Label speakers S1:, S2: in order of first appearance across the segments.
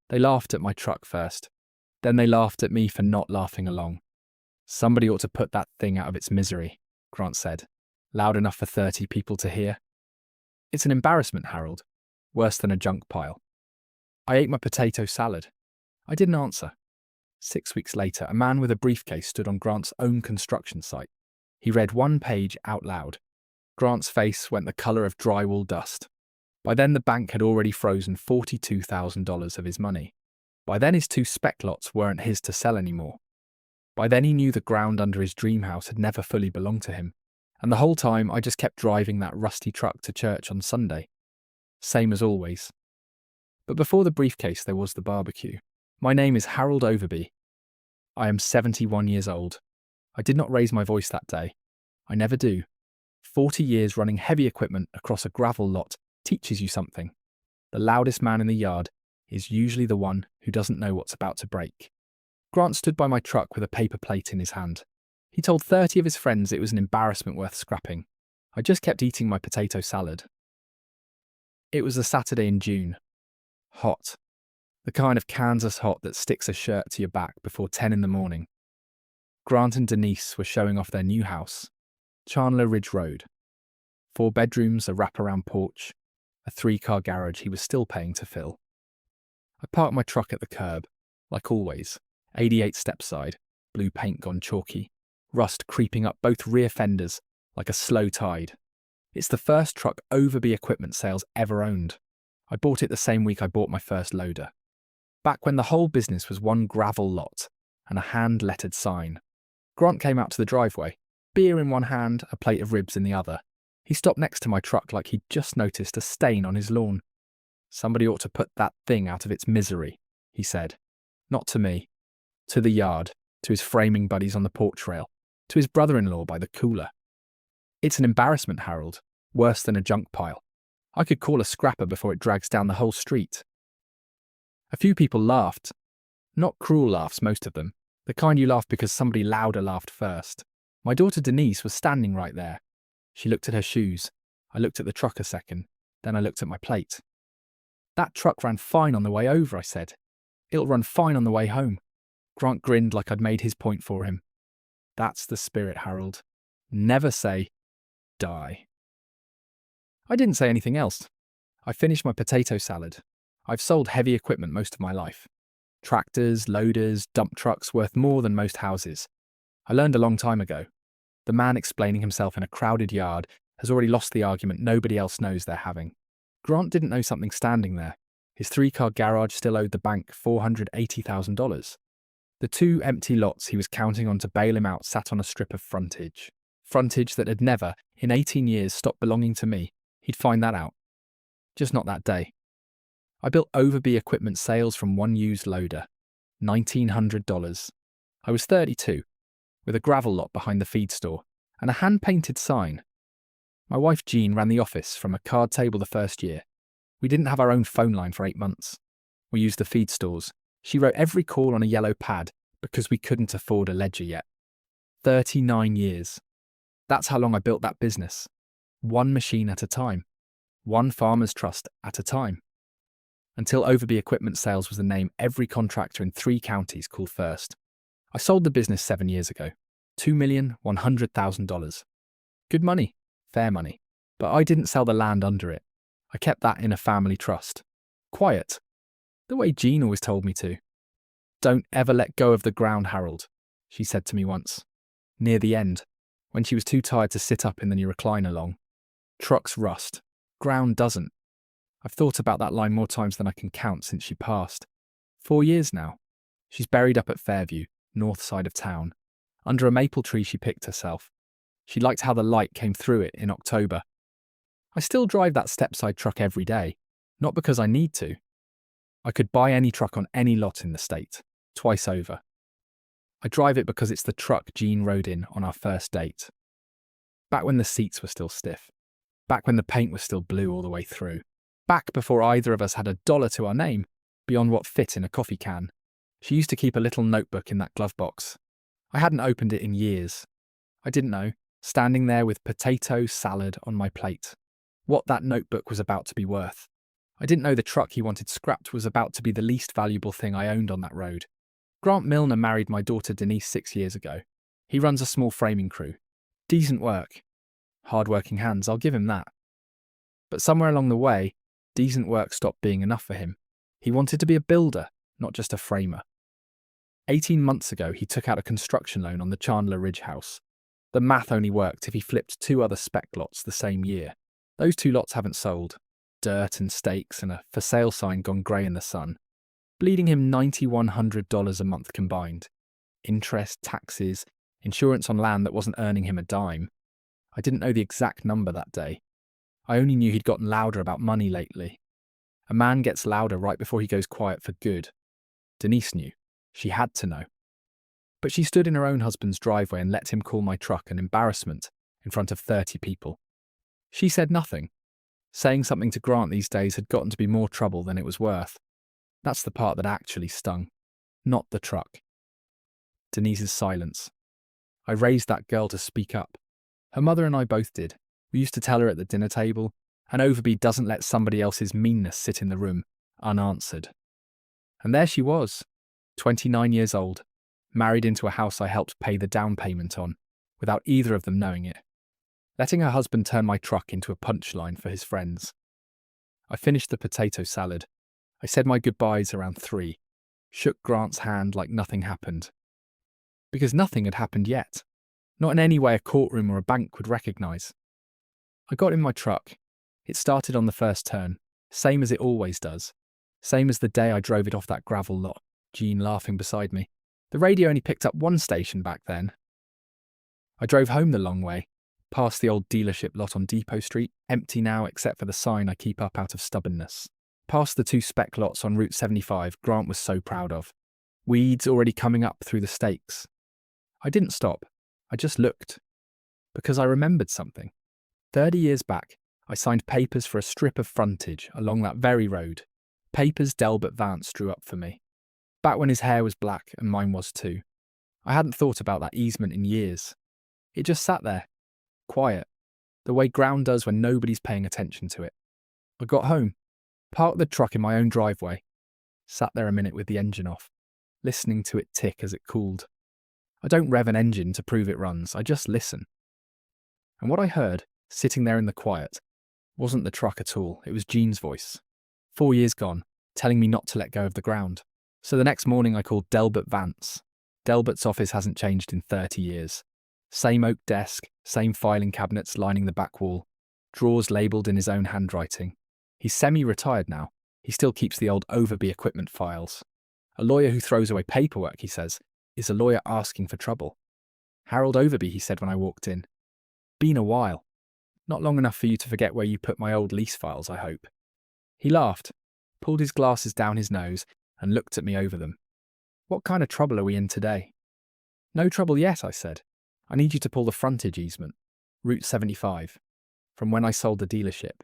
S1: They laughed at my truck first. Then they laughed at me for not laughing along. Somebody ought to put that thing out of its misery, Grant said, loud enough for 30 people to hear. It's an embarrassment, Harold. Worse than a junk pile. I ate my potato salad. I didn't answer. 6 weeks later, a man with a briefcase stood on Grant's own construction site. He read one page out loud. Grant's face went the colour of drywall dust. By then, the bank had already frozen $42,000 of his money. By then, his 2 spec lots weren't his to sell anymore. By then, he knew the ground under his dream house had never fully belonged to him. And the whole time, I just kept driving that rusty truck to church on Sunday. Same as always. But before the briefcase, there was the barbecue. My name is Harold Overby. I am 71 years old. I did not raise my voice that day. I never do. 40 years running heavy equipment across a gravel lot teaches you something. The loudest man in the yard is usually the one who doesn't know what's about to break. Grant stood by my truck with a paper plate in his hand. He told 30 of his friends it was an embarrassment worth scrapping. I just kept eating my potato salad. It was a Saturday in June. Hot. The kind of Kansas hot that sticks a shirt to your back before 10 in the morning. Grant and Denise were showing off their new house, Chandler Ridge Road. 4 bedrooms, a wraparound porch, a 3-car garage he was still paying to fill. I parked my truck at the curb, like always, 88 stepside, blue paint gone chalky, rust creeping up both rear fenders like a slow tide. It's the first truck Overby Equipment Sales ever owned. I bought it the same week I bought my first loader. Back when the whole business was one gravel lot and a hand-lettered sign. Grant came out to the driveway, beer in one hand, a plate of ribs in the other. He stopped next to my truck like he'd just noticed a stain on his lawn. Somebody ought to put that thing out of its misery, he said. Not to me. To the yard, to his framing buddies on the porch rail, to his brother-in-law by the cooler. It's an embarrassment, Harold. Worse than a junk pile. I could call a scrapper before it drags down the whole street. A few people laughed. Not cruel laughs, most of them. The kind you laugh because somebody louder laughed first. My daughter Denise was standing right there. She looked at her shoes. I looked at the truck a second. Then I looked at my plate. That truck ran fine on the way over, I said. It'll run fine on the way home. Grant grinned like I'd made his point for him. That's the spirit, Harold. Never say, die. I didn't say anything else. I finished my potato salad. I've sold heavy equipment most of my life. Tractors, loaders, dump trucks worth more than most houses. I learned a long time ago. The man explaining himself in a crowded yard has already lost the argument nobody else knows they're having. Grant didn't know something standing there. His 3-car garage still owed the bank $480,000. The 2 empty lots he was counting on to bail him out sat on a strip of frontage. Frontage that had never, in 18 years, stopped belonging to me. He'd find that out. Just not that day. I built Overby Equipment Sales from one used loader. $1,900. I was 32, with a gravel lot behind the feed store, and a hand-painted sign. My wife Jean ran the office from a card table the first year. We didn't have our own phone line for 8 months. We used the feed stores. She wrote every call on a yellow pad because we couldn't afford a ledger yet. 39 years. That's how long I built that business. One machine at a time. One farmer's trust at a time. Until Overby Equipment Sales was the name every contractor in 3 counties called first. I sold the business 7 years ago. $2,100,000. Good money. Fair money. But I didn't sell the land under it. I kept that in a family trust. Quiet. The way Jean always told me to. Don't ever let go of the ground, Harold, she said to me once. Near the end, when she was too tired to sit up in the new recliner long. Trucks rust. Ground doesn't. I've thought about that line more times than I can count since she passed. 4 years now. She's buried up at Fairview, north side of town. Under a maple tree she picked herself. She liked how the light came through it in October. I still drive that stepside truck every day, not because I need to. I could buy any truck on any lot in the state, twice over. I drive it because it's the truck Jean rode in on our first date. Back when the seats were still stiff. Back when the paint was still blue all the way through. Back before either of us had $1 to our name, beyond what fit in a coffee can. She used to keep a little notebook in that glove box. I hadn't opened it in years. I didn't know, standing there with potato salad on my plate, what that notebook was about to be worth. I didn't know the truck he wanted scrapped was about to be the least valuable thing I owned on that road. Grant Milner married my daughter Denise 6 years ago. He runs a small framing crew. Decent work. Hard-working hands, I'll give him that. But somewhere along the way, decent work stopped being enough for him. He wanted to be a builder, not just a framer. 18 months ago, he took out a construction loan on the Chandler Ridge house. The math only worked if he flipped 2 other spec lots the same year. Those 2 lots haven't sold. Dirt and stakes and a for sale sign gone grey in the sun. Bleeding him $9,100 a month combined. Interest, taxes, insurance on land that wasn't earning him a dime. I didn't know the exact number that day. I only knew he'd gotten louder about money lately. A man gets louder right before he goes quiet for good. Denise knew. She had to know. But she stood in her own husband's driveway and let him call my truck an embarrassment in front of 30 people. She said nothing. Saying something to Grant these days had gotten to be more trouble than it was worth. That's the part that actually stung, not the truck. Denise's silence. I raised that girl to speak up. Her mother and I both did. We used to tell her at the dinner table, and Overby doesn't let somebody else's meanness sit in the room, unanswered. And there she was, 29 years old, married into a house I helped pay the down payment on, without either of them knowing it. Letting her husband turn my truck into a punchline for his friends. I finished the potato salad. I said my goodbyes around 3, shook Grant's hand like nothing happened. Because nothing had happened yet. Not in any way a courtroom or a bank would recognise. I got in my truck. It started on the first turn, same as it always does. Same as the day I drove it off that gravel lot, Jean laughing beside me. The radio only picked up 1 station back then. I drove home the long way, past the old dealership lot on Depot Street, empty now except for the sign I keep up out of stubbornness. Past the 2 spec lots on Route 75 Grant was so proud of. Weeds already coming up through the stakes. I didn't stop. I just looked. Because I remembered something. 30 years back, I signed papers for a strip of frontage along that very road. Papers Delbert Vance drew up for me. Back when his hair was black and mine was too. I hadn't thought about that easement in years. It just sat there, quiet, the way ground does when nobody's paying attention to it. I got home, parked the truck in my own driveway, sat there a minute with the engine off, listening to it tick as it cooled. I don't rev an engine to prove it runs, I just listen. And what I heard, sitting there in the quiet, wasn't the truck at all, it was Jean's voice. 4 years gone, telling me not to let go of the ground. So the next morning I called Delbert Vance. Delbert's office hasn't changed in 30 years. Same oak desk, same filing cabinets lining the back wall, drawers labelled in his own handwriting. He's semi-retired now. He still keeps the old Overby equipment files. A lawyer who throws away paperwork, he says, is a lawyer asking for trouble. Harold Overby, he said when I walked in. Been a while. Not long enough for you to forget where you put my old lease files, I hope. He laughed, pulled his glasses down his nose, and looked at me over them. What kind of trouble are we in today? No trouble yet, I said. I need you to pull the frontage easement, Route 75, from when I sold the dealership.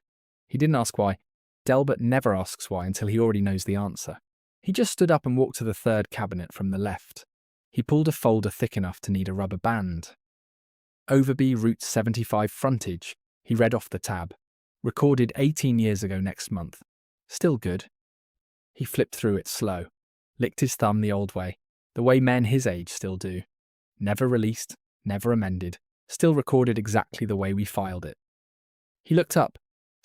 S1: He didn't ask why. Delbert never asks why until he already knows the answer. He just stood up and walked to the third cabinet from the left. He pulled a folder thick enough to need a rubber band. Overby Route 75 frontage, he read off the tab. Recorded 18 years ago next month. Still good. He flipped through it slow, licked his thumb the old way, the way men his age still do. Never released, never amended, still recorded exactly the way we filed it. He looked up.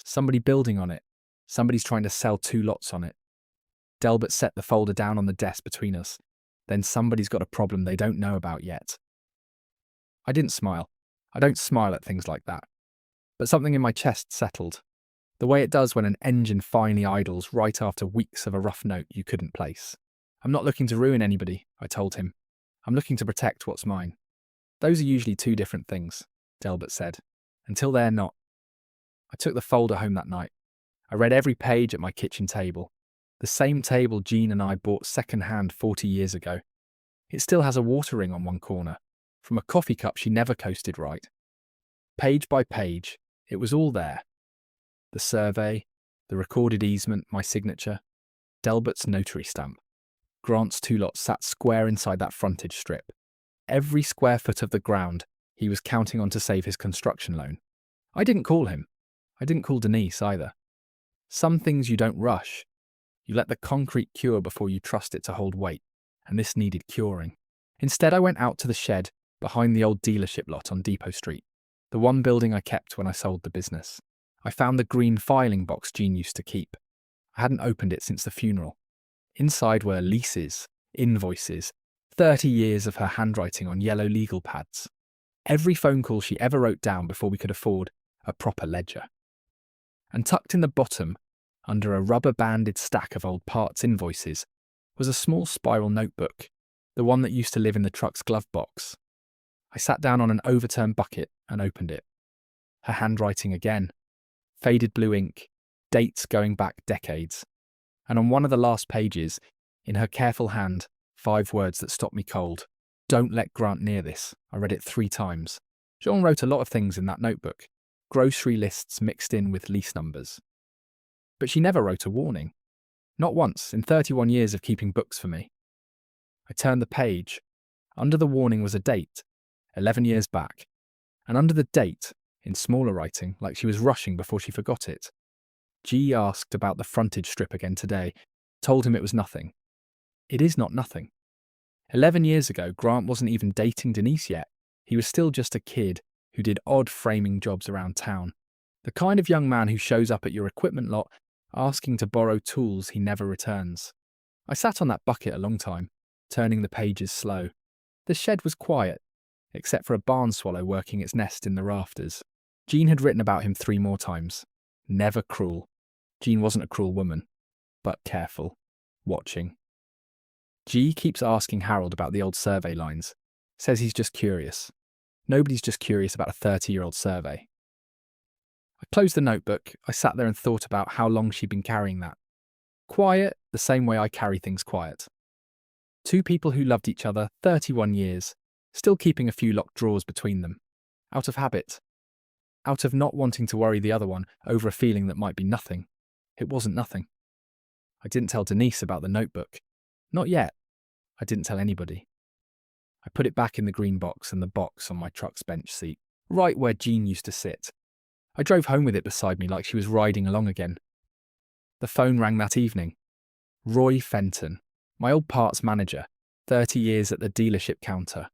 S1: Somebody building on it. Somebody's trying to sell 2 lots on it. Delbert set the folder down on the desk between us. Then somebody's got a problem they don't know about yet. I didn't smile. I don't smile at things like that. But something in my chest settled. The way it does when an engine finally idles right after weeks of a rough note you couldn't place. I'm not looking to ruin anybody, I told him. I'm looking to protect what's mine. Those are usually 2 different things, Delbert said. Until they're not. I took the folder home that night. I read every page at my kitchen table. The same table Jean and I bought second-hand 40 years ago. It still has a water ring on one corner. From a coffee cup she never coasted right. Page by page, it was all there. The survey, the recorded easement, my signature, Delbert's notary stamp. Grant's 2 lots sat square inside that frontage strip. Every square foot of the ground he was counting on to save his construction loan. I didn't call him. I didn't call Denise either. Some things you don't rush. You let the concrete cure before you trust it to hold weight, and this needed curing. Instead, I went out to the shed behind the old dealership lot on Depot Street, the one building I kept when I sold the business. I found the green filing box Jean used to keep. I hadn't opened it since the funeral. Inside were leases, invoices, 30 years of her handwriting on yellow legal pads. Every phone call she ever wrote down before we could afford a proper ledger. And tucked in the bottom, under a rubber-banded stack of old parts invoices, was a small spiral notebook, the one that used to live in the truck's glove box. I sat down on an overturned bucket and opened it. Her handwriting again. Faded blue ink, dates going back decades. And on one of the last pages, in her careful hand, 5 words that stopped me cold. Don't let Grant near this. I read it 3 times. Jean wrote a lot of things in that notebook. Grocery lists mixed in with lease numbers. But she never wrote a warning. Not once in 31 years of keeping books for me. I turned the page. Under the warning was a date, 11 years back. And under the date, in smaller writing, like she was rushing before she forgot it, G asked about the frontage strip again today, told him it was nothing. It is not nothing. 11 years ago, Grant wasn't even dating Denise yet. He was still just a kid who did odd framing jobs around town. The kind of young man who shows up at your equipment lot asking to borrow tools he never returns. I sat on that bucket a long time, turning the pages slow. The shed was quiet, except for a barn swallow working its nest in the rafters. Jean had written about him 3 more times. Never cruel. Jean wasn't a cruel woman, but careful, watching. G keeps asking Harold about the old survey lines. Says he's just curious. Nobody's just curious about a 30-year-old survey. I closed the notebook. I sat there and thought about how long she'd been carrying that. Quiet, the same way I carry things quiet. 2 people who loved each other 31 years, still keeping a few locked drawers between them. Out of habit. Out of not wanting to worry the other one over a feeling that might be nothing. It wasn't nothing. I didn't tell Denise about the notebook. Not yet. I didn't tell anybody. I put it back in the green box and the box on my truck's bench seat, right where Jean used to sit. I drove home with it beside me like she was riding along again. The phone rang that evening. Roy Fenton, my old parts manager, 30 years at the dealership counter.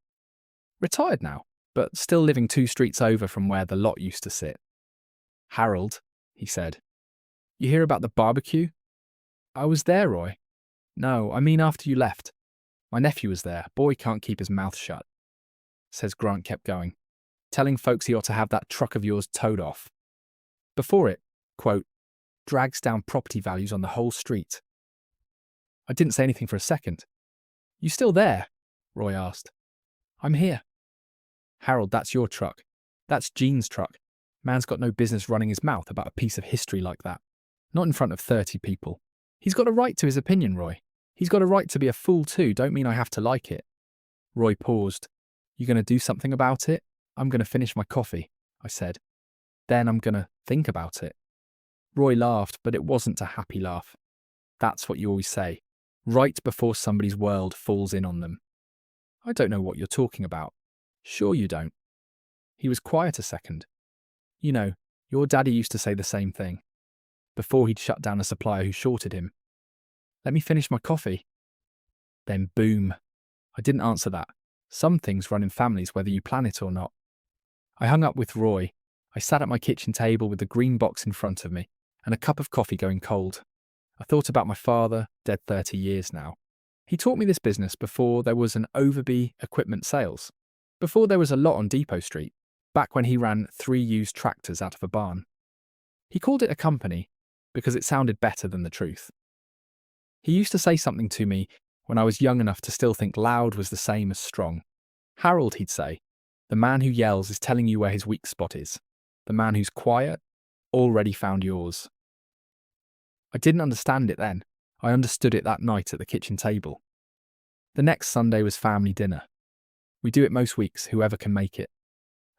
S1: Retired now, but still living 2 streets over from where the lot used to sit. Harold, he said. You hear about the barbecue? I was there, Roy. No, I mean after you left. My nephew was there. Boy can't keep his mouth shut. Says Grant kept going, telling folks he ought to have that truck of yours towed off. Before it, quote, drags down property values on the whole street. I didn't say anything for a second. You still there? Roy asked. I'm here. Harold, that's your truck. That's Jean's truck. Man's got no business running his mouth about a piece of history like that. Not in front of 30 people. He's got a right to his opinion, Roy. He's got a right to be a fool too, don't mean I have to like it. Roy paused. You going to do something about it? I'm going to finish my coffee, I said. Then I'm going to think about it. Roy laughed, but it wasn't a happy laugh. That's what you always say, right before somebody's world falls in on them. I don't know what you're talking about. Sure you don't. He was quiet a second. You know, your daddy used to say the same thing. Before he'd shut down a supplier who shorted him. Let me finish my coffee. Then boom. I didn't answer that. Some things run in families whether you plan it or not. I hung up with Roy. I sat at my kitchen table with the green box in front of me and a cup of coffee going cold. I thought about my father, dead 30 years now. He taught me this business before there was an Overby Equipment Sales. Before there was a lot on Depot Street, back when he ran 3 used tractors out of a barn. He called it a company because it sounded better than the truth. He used to say something to me when I was young enough to still think loud was the same as strong. Harold, he'd say, the man who yells is telling you where his weak spot is. The man who's quiet already found yours. I didn't understand it then. I understood it that night at the kitchen table. The next Sunday was family dinner. We do it most weeks, whoever can make it.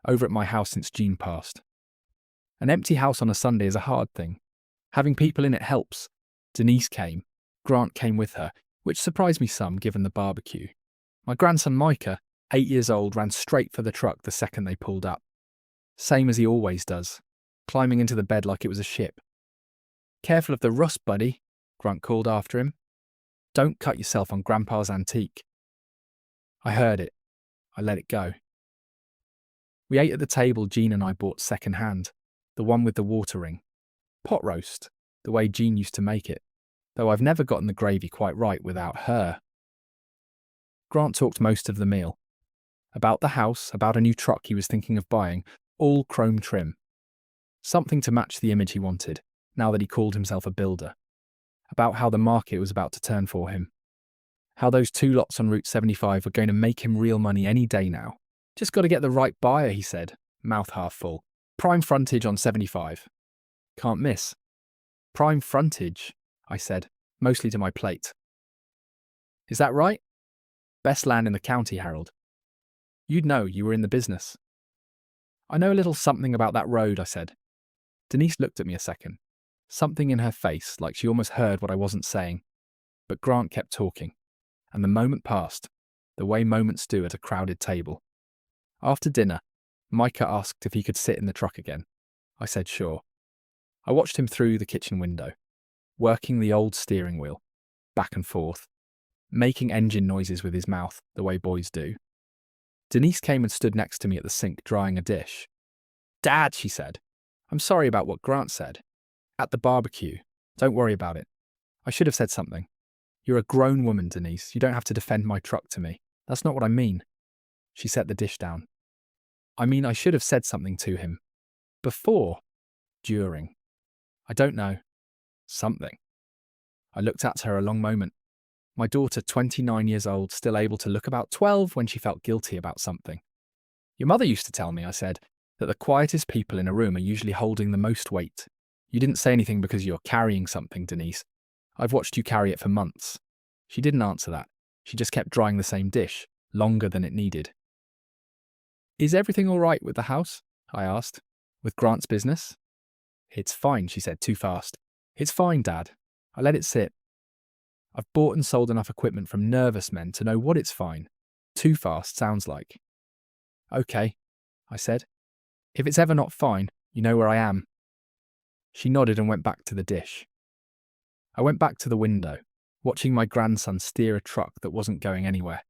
S1: Over at my house since Jean passed. An empty house on a Sunday is a hard thing. Having people in it helps. Denise came. Grant came with her, which surprised me some given the barbecue. My grandson Micah, 8 years old, ran straight for the truck the second they pulled up. Same as he always does, climbing into the bed like it was a ship. Careful of the rust, buddy, Grant called after him. Don't cut yourself on Grandpa's antique. I heard it. I let it go. We ate at the table Jean and I bought second hand, the one with the water ring. Pot roast, the way Jean used to make it, though I've never gotten the gravy quite right without her. Grant talked most of the meal. About the house, about a new truck he was thinking of buying, all chrome trim. Something to match the image he wanted, now that he called himself a builder. About how the market was about to turn for him. How those 2 lots on Route 75 were going to make him real money any day now. Just got to get the right buyer, he said, mouth half full. Prime frontage on 75. Can't miss. Prime frontage, I said, mostly to my plate. Is that right? Best land in the county, Harold. You'd know, you were in the business. I know a little something about that road, I said. Denise looked at me a second. Something in her face, like she almost heard what I wasn't saying. But Grant kept talking, and the moment passed, the way moments do at a crowded table. After dinner, Micah asked if he could sit in the truck again. I said sure. I watched him through the kitchen window, working the old steering wheel, back and forth, making engine noises with his mouth, the way boys do. Denise came and stood next to me at the sink drying a dish. Dad, she said, I'm sorry about what Grant said. At the barbecue. Don't worry about it. I should have said something. You're a grown woman, Denise. You don't have to defend my truck to me. That's not what I mean. She set the dish down. I mean, I should have said something to him. Before. During. I don't know. Something. I looked at her a long moment. My daughter, 29 years old, still able to look about 12 when she felt guilty about something. Your mother used to tell me, I said, that the quietest people in a room are usually holding the most weight. You didn't say anything because you're carrying something, Denise. I've watched you carry it for months. She didn't answer that. She just kept drying the same dish, longer than it needed. Is everything all right with the house? I asked. With Grant's business? It's fine, she said too fast. It's fine, Dad. I let it sit. I've bought and sold enough equipment from nervous men to know what it's fine. Too fast sounds like. Okay, I said. If it's ever not fine, you know where I am. She nodded and went back to the dish. I went back to the window, watching my grandson steer a truck that wasn't going anywhere.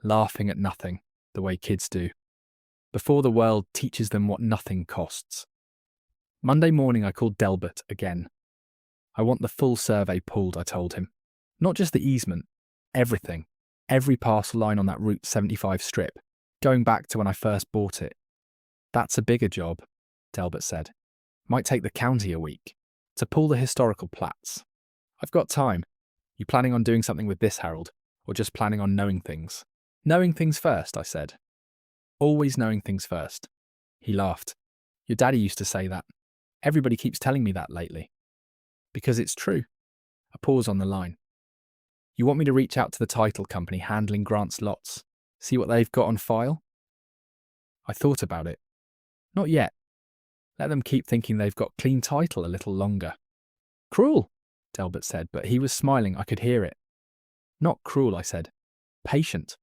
S1: Laughing at nothing, the way kids do. Before the world teaches them what nothing costs. Monday morning I called Delbert again. I want the full survey pulled, I told him. Not just the easement, everything. Every parcel line on that Route 75 strip, going back to when I first bought it. That's a bigger job, Delbert said. Might take the county a week. To pull the historical plats. I've got time. You planning on doing something with this, Harold? Or just planning on knowing things? Knowing things first, I said. Always knowing things first. He laughed. Your daddy used to say that. Everybody keeps telling me that lately. Because it's true. A pause on the line. You want me to reach out to the title company handling Grant's lots? See what they've got on file? I thought about it. Not yet. Let them keep thinking they've got clean title a little longer. Cruel, Delbert said, but he was smiling. I could hear it. Not cruel, I said. Patient.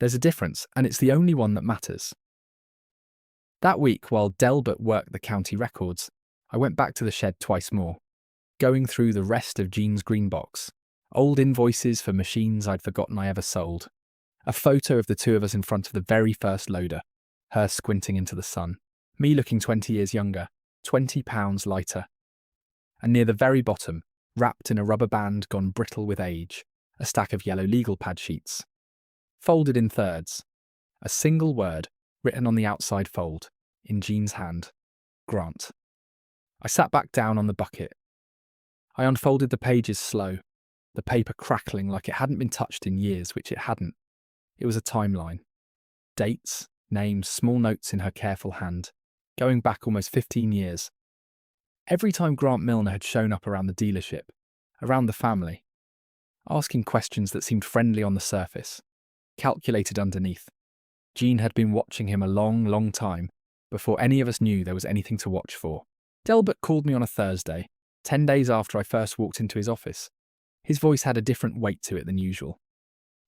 S1: There's a difference, and it's the only one that matters. That week, while Delbert worked the county records, I went back to the shed twice more, going through the rest of Jean's green box, old invoices for machines I'd forgotten I ever sold, a photo of the two of us in front of the very first loader, her squinting into the sun, me looking 20 years younger, 20 pounds lighter. And near the very bottom, wrapped in a rubber band gone brittle with age, a stack of yellow legal pad sheets. Folded in thirds, a single word written on the outside fold, in Jean's hand, Grant. I sat back down on the bucket. I unfolded the pages slow, the paper crackling like it hadn't been touched in years, which it hadn't. It was a timeline. Dates, names, small notes in her careful hand, going back almost 15 years. Every time Grant Milner had shown up around the dealership, around the family, asking questions that seemed friendly on the surface, calculated underneath. Jean had been watching him a long, long time, before any of us knew there was anything to watch for. Delbert called me on a Thursday, 10 days after I first walked into his office. His voice had a different weight to it than usual.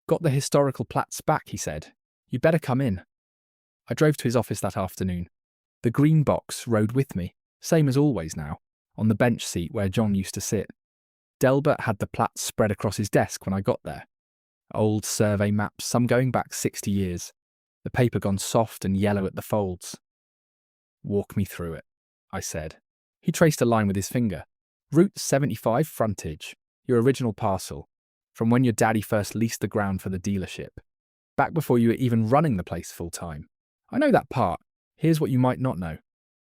S1: Got the historical plats back, he said. You'd better come in. I drove to his office that afternoon. The green box rode with me, same as always now, on the bench seat where John used to sit. Delbert had the plats spread across his desk when I got there. Old survey maps, some going back 60 years. The paper gone soft and yellow at the folds. "Walk me through it," I said. He traced a line with his finger. "Route 75 frontage, your original parcel, from when your daddy first leased the ground for the dealership. Back before you were even running the place full time. I know that part. Here's what you might not know."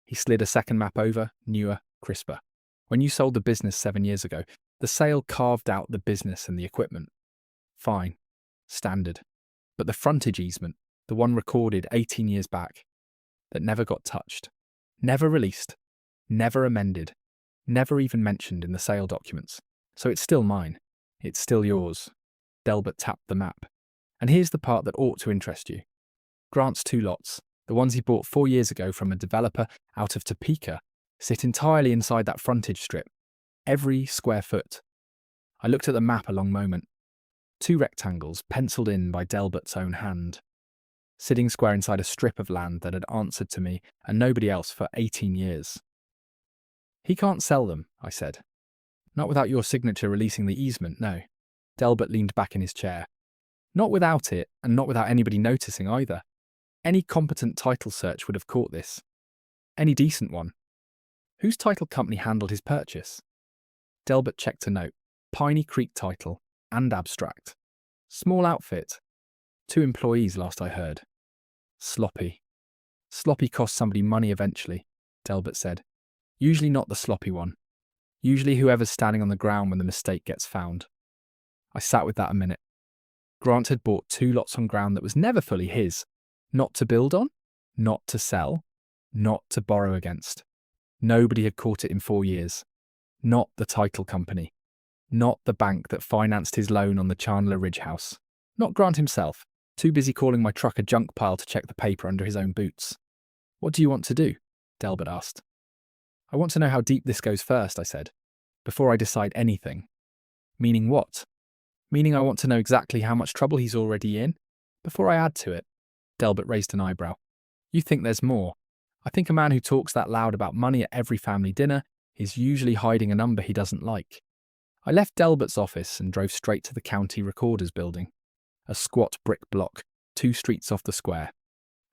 S1: He slid a second map over, newer, crisper. "When you sold the business 7 years ago, the sale carved out the business and the equipment. Fine. Standard. But the frontage easement, the one recorded 18 years back, that never got touched, never released, never amended, never even mentioned in the sale documents. So it's still mine. It's still yours." Delbert tapped the map. "And here's the part that ought to interest you. Grant's 2 lots, the ones he bought 4 years ago from a developer out of Topeka, sit entirely inside that frontage strip. Every square foot." I looked at the map a long moment. 2 rectangles penciled in by Delbert's own hand, sitting square inside a strip of land that had answered to me and nobody else for 18 years. "He can't sell them," I said. "Not without your signature releasing the easement, no." Delbert leaned back in his chair. "Not without it, and not without anybody noticing either. Any competent title search would have caught this. Any decent one. Whose title company handled his purchase?" Delbert checked a note. "Piney Creek Title and Abstract. Small outfit. 2 employees last I heard. Sloppy. Sloppy costs somebody money eventually," Delbert said. "Usually not the sloppy one. Usually whoever's standing on the ground when the mistake gets found." I sat with that a minute. Grant had bought 2 lots on ground that was never fully his. Not to build on, not to sell, not to borrow against. Nobody had caught it in 4 years. Not the title company. Not the bank that financed his loan on the Chandler Ridge house. Not Grant himself, too busy calling my truck a junk pile to check the paper under his own boots. "What do you want to do?" Delbert asked. "I want to know how deep this goes first," I said, "before I decide anything." "Meaning what?" "Meaning I want to know exactly how much trouble he's already in, before I add to it." Delbert raised an eyebrow. "You think there's more. I think a man who talks that loud about money at every family dinner is usually hiding a number he doesn't like." I left Delbert's office and drove straight to the county recorder's building. A squat brick block, 2 streets off the square.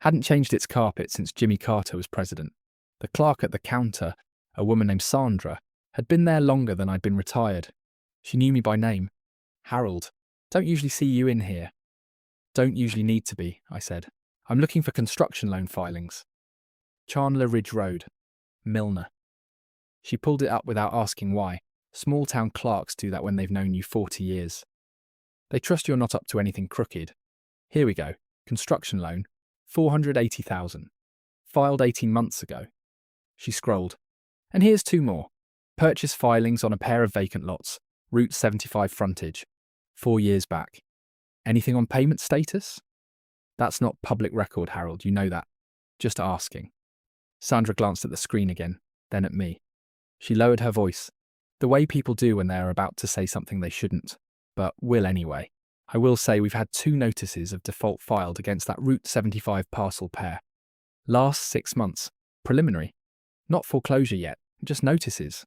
S1: Hadn't changed its carpet since Jimmy Carter was president. The clerk at the counter, a woman named Sandra, had been there longer than I'd been retired. She knew me by name. "Harold, don't usually see you in here." "Don't usually need to be," I said. "I'm looking for construction loan filings." "Chandler Ridge Road, Milner." She pulled it up without asking why. Small-town clerks do that when they've known you 40 years. They trust you're not up to anything crooked. "Here we go. Construction loan, $480,000. Filed 18 months ago." She scrolled. "And here's 2 more. Purchase filings on a pair of vacant lots. Route 75 frontage. 4 years back. Anything on payment status?" "That's not public record, Harold, you know that. Just asking." Sandra glanced at the screen again, then at me. She lowered her voice, the way people do when they are about to say something they shouldn't, but will anyway. "I will say we've had 2 notices of default filed against that Route 75 parcel pair. Last 6 months. Preliminary. Not foreclosure yet, just notices."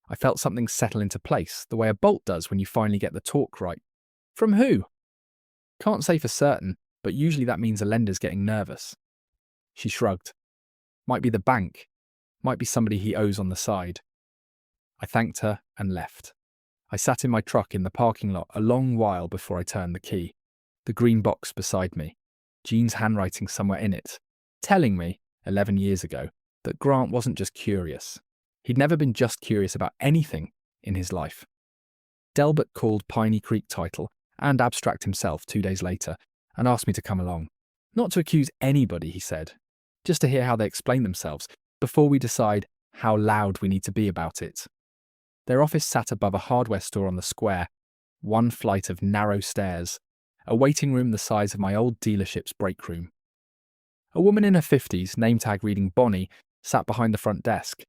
S1: I felt something settle into place, the way a bolt does when you finally get the torque right. "From who?" "Can't say for certain, but usually that means a lender's getting nervous." She shrugged. "Might be the bank. Might be somebody he owes on the side." I thanked her and left. I sat in my truck in the parking lot a long while before I turned the key. The green box beside me. Jean's handwriting somewhere in it, telling me, 11 years ago, that Grant wasn't just curious. He'd never been just curious about anything in his life. Delbert called Piney Creek Title and Abstract himself 2 days later and asked me to come along. Not to accuse anybody, he said, just to hear how they explain themselves before we decide how loud we need to be about it. Their office sat above a hardware store on the square, 1 flight of narrow stairs, a waiting room the size of my old dealership's break room. A woman in her 50s, name tag reading Bonnie, sat behind the front desk.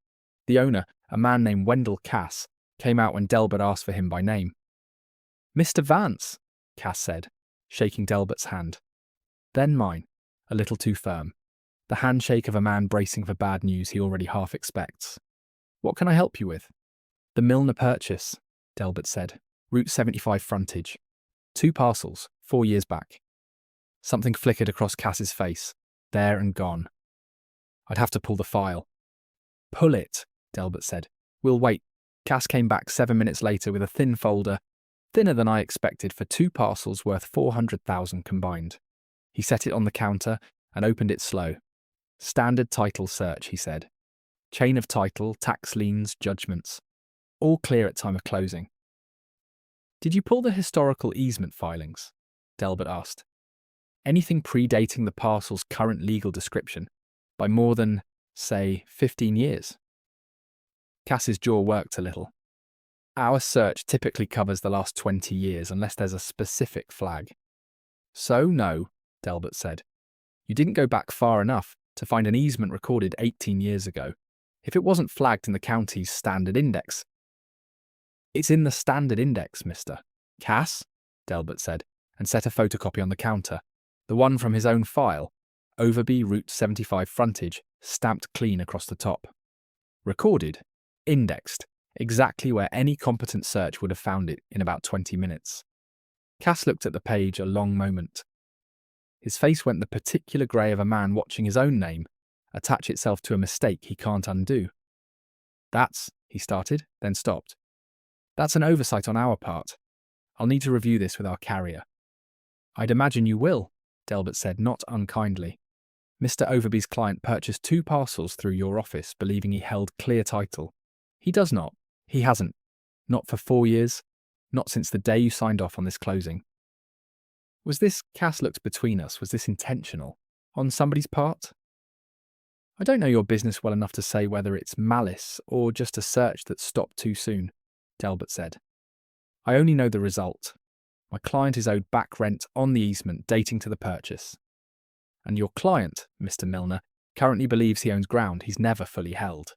S1: The owner, a man named Wendell Cass, came out when Delbert asked for him by name. "Mr. Vance," Cass said, shaking Delbert's hand. Then mine, a little too firm. The handshake of a man bracing for bad news he already half expects. What can I help you with? The Milner purchase, Delbert said. Route 75 frontage. 2 parcels, 4 years back. Something flickered across Cass's face. There and gone. I'd have to pull the file. Pull it, Delbert said. We'll wait. Cass came back 7 minutes later with a thin folder, thinner than I expected, for 2 parcels worth $400,000 combined. He set it on the counter and opened it slow. Standard title search, he said. Chain of title, tax liens, judgments. All clear at time of closing. Did you pull the historical easement filings? Delbert asked. Anything predating the parcel's current legal description by more than, say, 15 years? Cass's jaw worked a little. Our search typically covers the last 20 years unless there's a specific flag. So no, Delbert said. You didn't go back far enough to find an easement recorded 18 years ago, if it wasn't flagged in the county's standard index. It's in the standard index, mister. Cass, Delbert said, and set a photocopy on the counter. The one from his own file, Overby Route 75 frontage, stamped clean across the top. Recorded, indexed, exactly where any competent search would have found it in about 20 minutes. Cass looked at the page a long moment. His face went the particular grey of a man watching his own name attach itself to a mistake he can't undo. That's, he started, then stopped. That's an oversight on our part. I'll need to review this with our carrier. I'd imagine you will, Delbert said, not unkindly. Mr. Overby's client purchased 2 parcels through your office, believing he held clear title. He does not. He hasn't. Not for 4 years. Not since the day you signed off on this closing. Was this, Cass looked between us, was this intentional? On somebody's part? I don't know your business well enough to say whether it's malice or just a search that stopped too soon, Delbert said. I only know the result. My client is owed back rent on the easement dating to the purchase. And your client, Mr. Milner, currently believes he owns ground he's never fully held.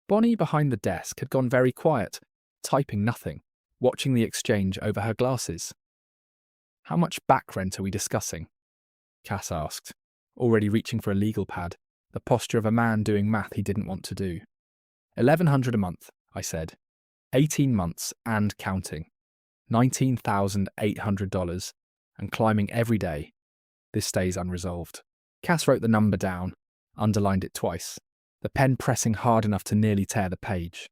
S1: Bonnie behind the desk had gone very quiet, typing nothing, watching the exchange over her glasses. How much back rent are we discussing? Cass asked, already reaching for a legal pad, the posture of a man doing math he didn't want to do. $1,100 a month, I said. 18 months and counting. $19,800 and climbing every day. This stays unresolved. Cass wrote the number down, underlined it twice, the pen pressing hard enough to nearly tear the page.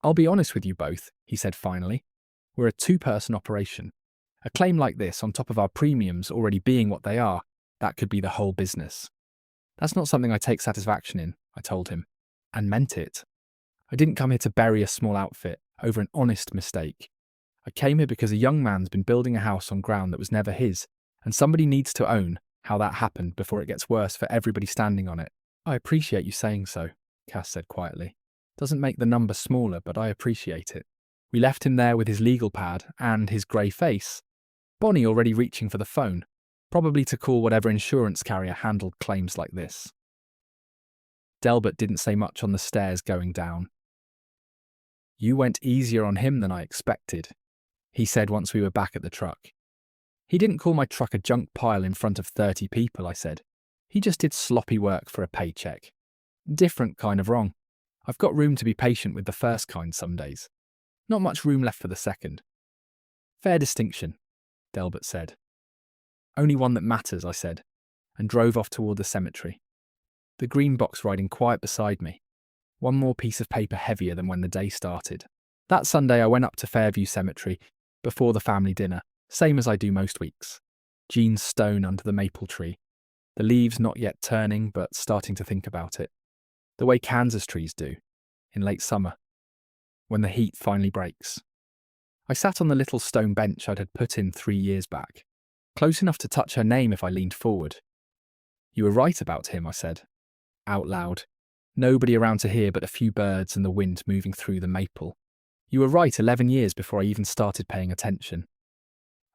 S1: I'll be honest with you both, he said finally. We're a 2-person operation. A claim like this, on top of our premiums already being what they are, that could be the whole business. That's not something I take satisfaction in, I told him, and meant it. I didn't come here to bury a small outfit over an honest mistake. I came here because a young man's been building a house on ground that was never his, and somebody needs to own how that happened before it gets worse for everybody standing on it. I appreciate you saying so, Cass said quietly. Doesn't make the number smaller, but I appreciate it. We left him there with his legal pad and his grey face. Bonnie already reaching for the phone, probably to call whatever insurance carrier handled claims like this. Delbert didn't say much on the stairs going down. You went easier on him than I expected, he said once we were back at the truck. He didn't call my truck a junk pile in front of 30 people, I said. He just did sloppy work for a paycheck. Different kind of wrong. I've got room to be patient with the first kind some days. Not much room left for the second. Fair distinction, Delbert said. Only one that matters, I said, and drove off toward the cemetery. The green box riding quiet beside me. One more piece of paper heavier than when the day started. That Sunday I went up to Fairview Cemetery before the family dinner, same as I do most weeks. Jean's stone under the maple tree. The leaves not yet turning, but starting to think about it. The way Kansas trees do, in late summer, when the heat finally breaks. I sat on the little stone bench I'd had put in 3 years back, close enough to touch her name if I leaned forward. You were right about him, I said, out loud. Nobody around to hear but a few birds and the wind moving through the maple. You were right 11 years before I even started paying attention.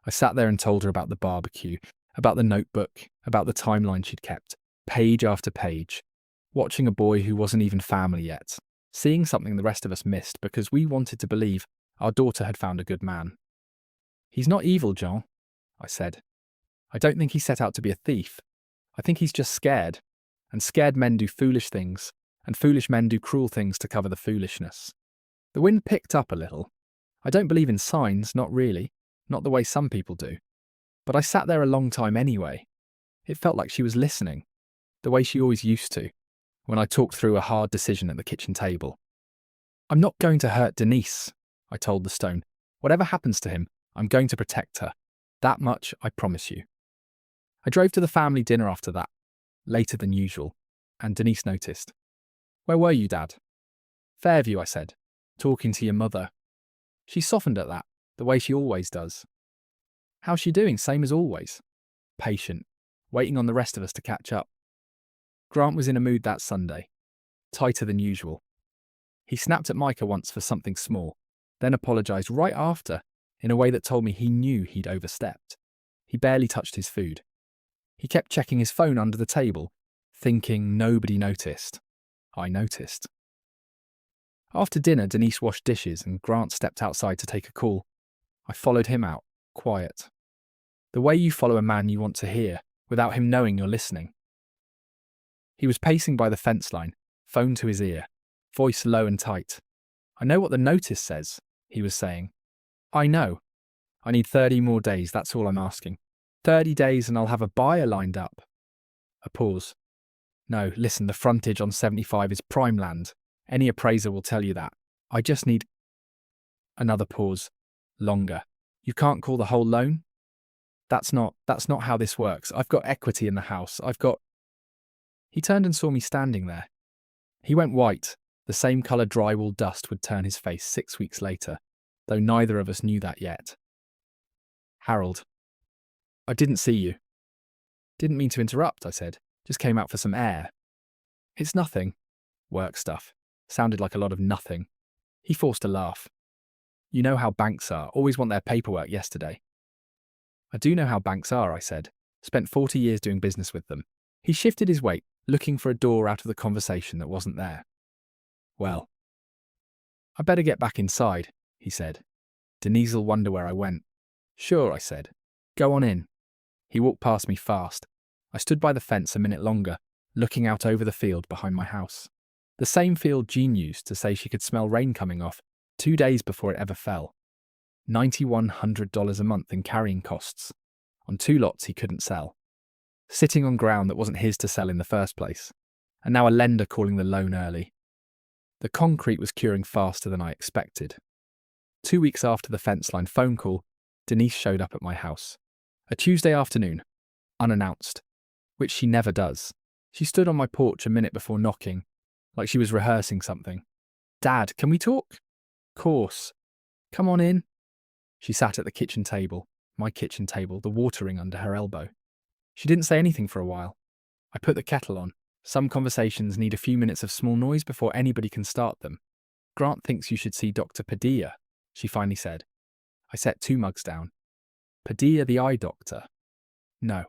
S1: I sat there and told her about the barbecue, about the notebook, about the timeline she'd kept, page after page, watching a boy who wasn't even family yet, seeing something the rest of us missed because we wanted to believe our daughter had found a good man. He's not evil, Jean, I said. I don't think he set out to be a thief. I think he's just scared, and scared men do foolish things, and foolish men do cruel things to cover the foolishness. The wind picked up a little. I don't believe in signs, not really, not the way some people do. But I sat there a long time anyway. It felt like she was listening, the way she always used to, when I talked through a hard decision at the kitchen table. I'm not going to hurt Denise, I told the stone. Whatever happens to him, I'm going to protect her. That much I promise you. I drove to the family dinner after that, later than usual, and Denise noticed. Where were you, Dad? Fairview, I said. Talking to your mother. She softened at that, the way she always does. How's she doing? Same as always. Patient, waiting on the rest of us to catch up. Grant was in a mood that Sunday, tighter than usual. He snapped at Micah once for something small, then apologised right after, in a way that told me he knew he'd overstepped. He barely touched his food. He kept checking his phone under the table, thinking nobody noticed. I noticed. After dinner, Denise washed dishes and Grant stepped outside to take a call. I followed him out, quiet. The way you follow a man you want to hear, without him knowing you're listening. He was pacing by the fence line, phone to his ear, voice low and tight. I know what the notice says, he was saying. I know. I need 30 more days, that's all I'm asking. 30 days and I'll have a buyer lined up. A pause. No, listen, the frontage on 75 is prime land. Any appraiser will tell you that. I just need... Another pause. Longer. You can't call the whole loan? That's not how this works. I've got equity in the house. He turned and saw me standing there. He went white. The same colour drywall dust would turn his face 6 weeks later, though neither of us knew that yet. Harold. I didn't see you. Didn't mean to interrupt, I said. Just came out for some air. It's nothing. Work stuff. Sounded like a lot of nothing. He forced a laugh. You know how banks are, always want their paperwork yesterday. I do know how banks are, I said. Spent 40 years doing business with them. He shifted his weight, looking for a door out of the conversation that wasn't there. Well, I better get back inside, he said. Denise'll wonder where I went. Sure, I said. Go on in. He walked past me fast. I stood by the fence a minute longer, looking out over the field behind my house. The same field Jean used to say she could smell rain coming off 2 days before it ever fell. $9,100 a month in carrying costs, on 2 lots he couldn't sell. Sitting on ground that wasn't his to sell in the first place, and now a lender calling the loan early. The concrete was curing faster than I expected. 2 weeks after the fence line phone call, Denise showed up at my house. A Tuesday afternoon, unannounced, which she never does. She stood on my porch a minute before knocking, like she was rehearsing something. Dad, can we talk? Course. Come on in. She sat at the kitchen table, my kitchen table, the watering under her elbow. She didn't say anything for a while. I put the kettle on. Some conversations need a few minutes of small noise before anybody can start them. Grant thinks you should see Dr. Padilla, she finally said. I set 2 mugs down. Padilla the eye doctor? No.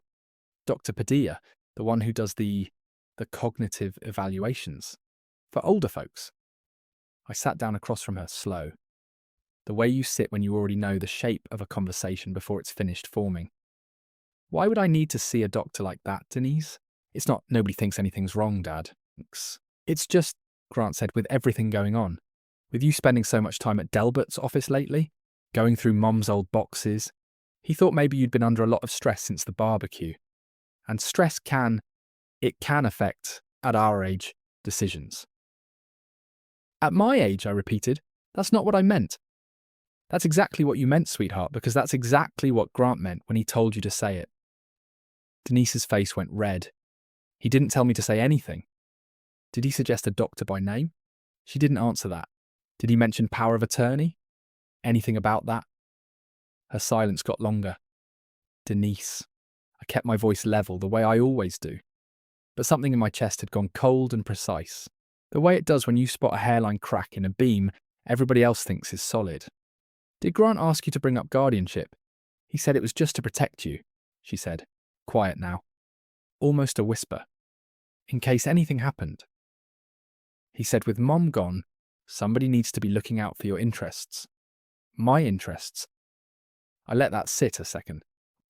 S1: Dr. Padilla, the one who does the cognitive evaluations. For older folks. I sat down across from her, slow. The way you sit when you already know the shape of a conversation before it's finished forming. Why would I need to see a doctor like that, Denise? It's not nobody thinks anything's wrong, Dad. It's just, Grant said, with everything going on. With you spending so much time at Delbert's office lately, going through Mom's old boxes, he thought maybe you'd been under a lot of stress since the barbecue. And stress can affect, at our age, decisions. At my age, I repeated, that's not what I meant. That's exactly what you meant, sweetheart, because that's exactly what Grant meant when he told you to say it. Denise's face went red. He didn't tell me to say anything. Did he suggest a doctor by name? She didn't answer that. Did he mention power of attorney? Anything about that? Her silence got longer. Denise. I kept my voice level, the way I always do. But something in my chest had gone cold and precise. The way it does when you spot a hairline crack in a beam everybody else thinks is solid. Did Grant ask you to bring up guardianship? He said it was just to protect you, she said. Quiet now. Almost a whisper. In case anything happened. He said, with Mom gone, somebody needs to be looking out for your interests. My interests. I let that sit a second.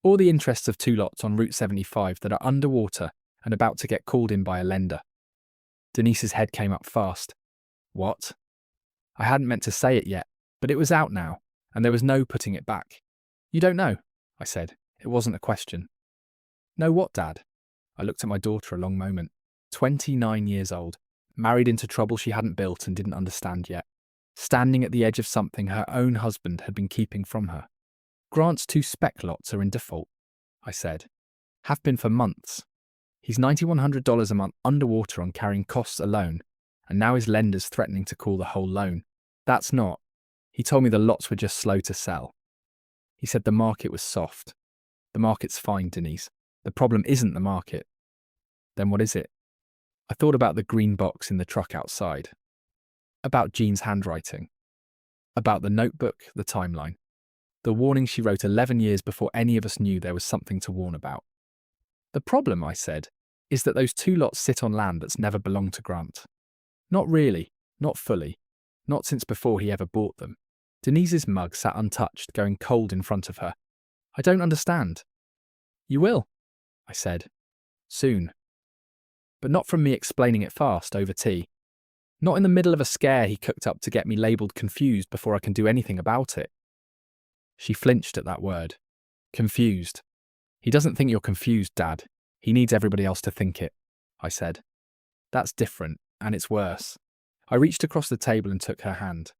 S1: Or the interests of 2 lots on Route 75 that are underwater and about to get called in by a lender. Denise's head came up fast. What? I hadn't meant to say it yet, but it was out now, and there was no putting it back. You don't know, I said. It wasn't a question. Know what, Dad? I looked at my daughter a long moment. 29 years old, married into trouble she hadn't built and didn't understand yet, standing at the edge of something her own husband had been keeping from her. Grant's 2 spec lots are in default, I said. Have been for months. He's $9,100 a month underwater on carrying costs alone, and now his lender's threatening to call the whole loan. That's not. He told me the lots were just slow to sell. He said the market was soft. The market's fine, Denise. The problem isn't the market. Then what is it? I thought about the green box in the truck outside. About Jean's handwriting. About the notebook, the timeline. The warning she wrote 11 years before any of us knew there was something to warn about. The problem, I said, is that those 2 lots sit on land that's never belonged to Grant. Not really, not fully, not since before he ever bought them. Denise's mug sat untouched, going cold in front of her. I don't understand. You will, I said. Soon. But not from me explaining it fast over tea. Not in the middle of a scare he cooked up to get me labelled confused before I can do anything about it. She flinched at that word. Confused. He doesn't think you're confused, Dad. He needs everybody else to think it, I said. That's different, and it's worse. I reached across the table and took her hand,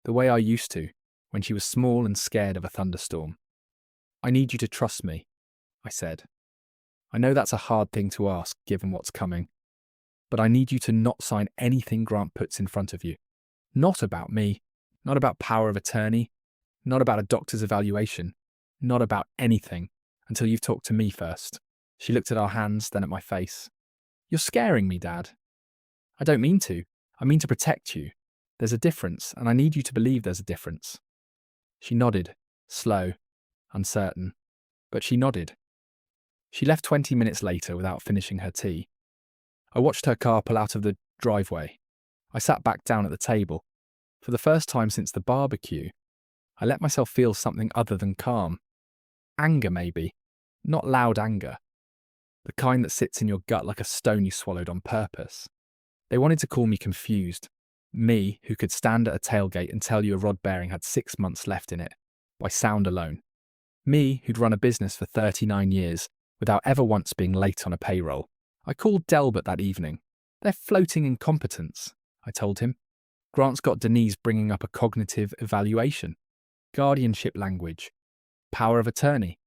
S1: the way I used to, when she was small and scared of a thunderstorm. I need you to trust me, I said. I know that's a hard thing to ask, given what's coming, but I need you to not sign anything Grant puts in front of you. Not about me, not about power of attorney, not about a doctor's evaluation, not about anything, until you've talked to me first. She looked at our hands, then at my face. You're scaring me, Dad. I don't mean to. I mean to protect you. There's a difference, and I need you to believe there's a difference. She nodded, slow, uncertain, but she nodded. She left 20 minutes later without finishing her tea. I watched her car pull out of the driveway. I sat back down at the table. For the first time since the barbecue, I let myself feel something other than calm. Anger, maybe. Not loud anger. The kind that sits in your gut like a stone you swallowed on purpose. They wanted to call me confused. Me, who could stand at a tailgate and tell you a rod bearing had 6 months left in it, by sound alone. Me, who'd run a business for 39 years, without ever once being late on a payroll. I called Delbert that evening. They're floating incompetence, I told him. Grant's got Denise bringing up a cognitive evaluation. Guardianship language. Power of attorney.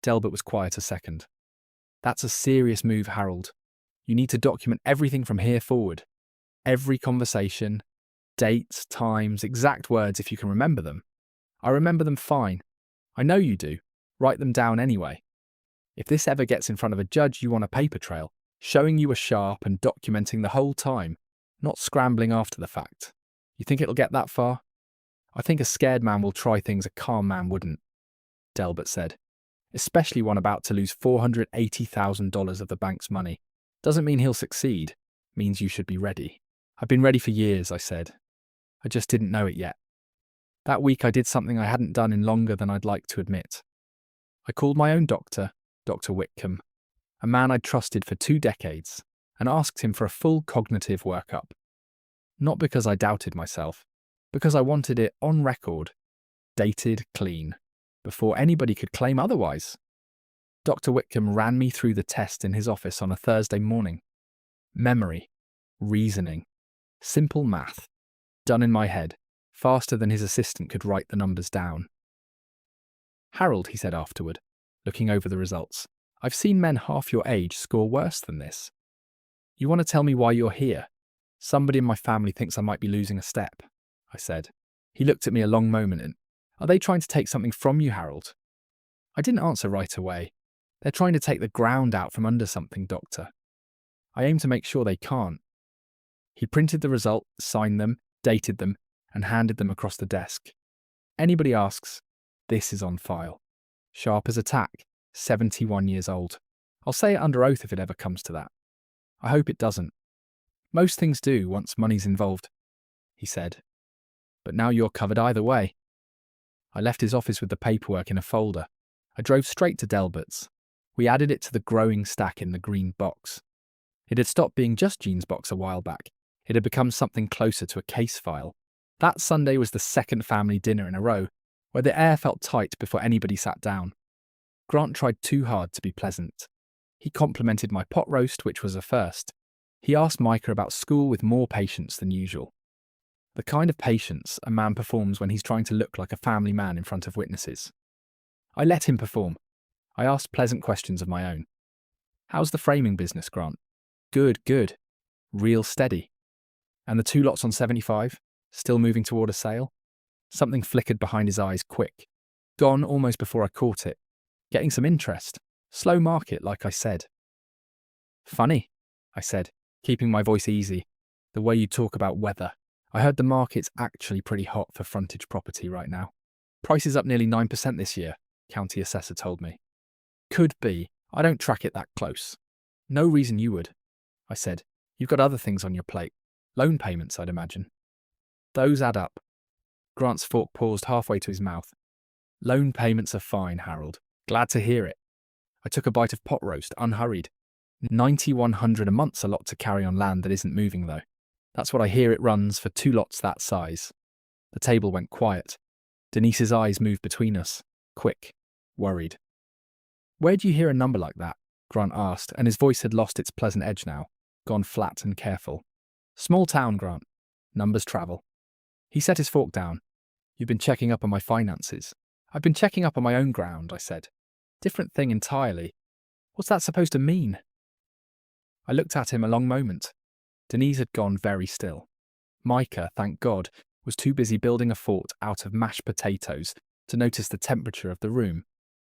S1: Delbert was quiet a second. That's a serious move, Harold. You need to document everything from here forward. Every conversation, dates, times, exact words if you can remember them. I remember them fine. I know you do. Write them down anyway. If this ever gets in front of a judge, you want a paper trail, showing you were sharp and documenting the whole time, not scrambling after the fact. You think it'll get that far? I think a scared man will try things a calm man wouldn't, Delbert said. Especially one about to lose $480,000 of the bank's money. Doesn't mean he'll succeed. Means you should be ready. I've been ready for years, I said. I just didn't know it yet. That week I did something I hadn't done in longer than I'd like to admit. I called my own doctor, Dr. Whitcomb, a man I'd trusted for 2 decades, and asked him for a full cognitive workup. Not because I doubted myself, because I wanted it on record, dated clean, before anybody could claim otherwise. Dr. Whitcomb ran me through the test in his office on a Thursday morning. Memory, reasoning, simple math, done in my head, faster than his assistant could write the numbers down. Harold, he said afterward, looking over the results, I've seen men half your age score worse than this. You want to tell me why you're here? Somebody in my family thinks I might be losing a step, I said. He looked at me a long moment and, are they trying to take something from you, Harold? I didn't answer right away. They're trying to take the ground out from under something, Doctor. I aim to make sure they can't. He printed the result, signed them, dated them, and handed them across the desk. Anybody asks, this is on file. Sharp as a tack, 71 years old. I'll say it under oath if it ever comes to that. I hope it doesn't. Most things do once money's involved, he said. But now you're covered either way. I left his office with the paperwork in a folder. I drove straight to Delbert's. We added it to the growing stack in the green box. It had stopped being just Jean's box a while back. It had become something closer to a case file. That Sunday was the second family dinner in a row, where the air felt tight before anybody sat down. Grant tried too hard to be pleasant. He complimented my pot roast, which was a first. He asked Micah about school with more patience than usual. The kind of patience a man performs when he's trying to look like a family man in front of witnesses. I let him perform. I asked pleasant questions of my own. How's the framing business, Grant? Good, good. Real steady. And the 2 lots on 75? Still moving toward a sale? Something flickered behind his eyes quick. Gone almost before I caught it. Getting some interest. Slow market, like I said. Funny, I said, keeping my voice easy. The way you talk about weather. I heard the market's actually pretty hot for frontage property right now. Prices up nearly 9% this year, county assessor told me. Could be. I don't track it that close. No reason you would, I said. You've got other things on your plate. Loan payments, I'd imagine. Those add up. Grant's fork paused halfway to his mouth. Loan payments are fine, Harold. Glad to hear it. I took a bite of pot roast, unhurried. $9,100 a month's a lot to carry on land that isn't moving, though. That's what I hear it runs for 2 lots that size. The table went quiet. Denise's eyes moved between us, quick, worried. Where'd you hear a number like that? Grant asked, and his voice had lost its pleasant edge now, gone flat and careful. Small town, Grant. Numbers travel. He set his fork down. You've been checking up on my finances. I've been checking up on my own ground, I said. Different thing entirely. What's that supposed to mean? I looked at him a long moment. Denise had gone very still. Micah, thank God, was too busy building a fort out of mashed potatoes to notice the temperature of the room.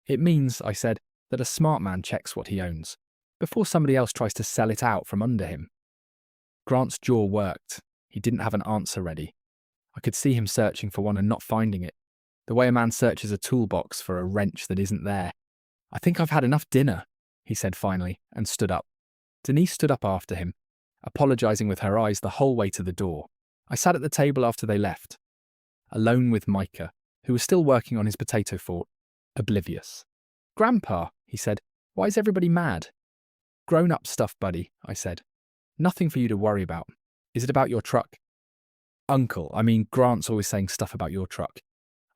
S1: It means, I said, that a smart man checks what he owns, before somebody else tries to sell it out from under him. Grant's jaw worked. He didn't have an answer ready. I could see him searching for one and not finding it, the way a man searches a toolbox for a wrench that isn't there. I think I've had enough dinner, he said finally, and stood up. Denise stood up after him, apologising with her eyes the whole way to the door. I sat at the table after they left, alone with Micah, who was still working on his potato fort, oblivious. Grandpa, he said, why is everybody mad? Grown-up stuff, buddy, I said. Nothing for you to worry about. Is it about your truck? Uncle, Grant's always saying stuff about your truck.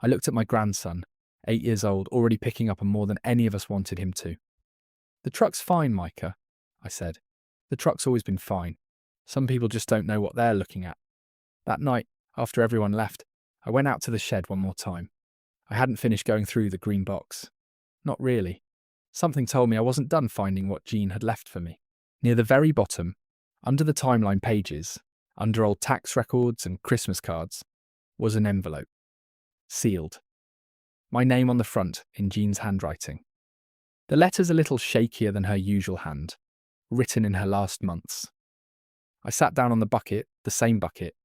S1: I looked at my grandson, 8 years old, already picking up on more than any of us wanted him to. The truck's fine, Micah, I said. The truck's always been fine. Some people just don't know what they're looking at. That night, after everyone left, I went out to the shed one more time. I hadn't finished going through the green box. Not really. Something told me I wasn't done finding what Jean had left for me. Near the very bottom, under the timeline pages, under old tax records and Christmas cards, was an envelope. Sealed. My name on the front in Jean's handwriting. The letter's a little shakier than her usual hand, written in her last months. I sat down on the bucket, the same bucket,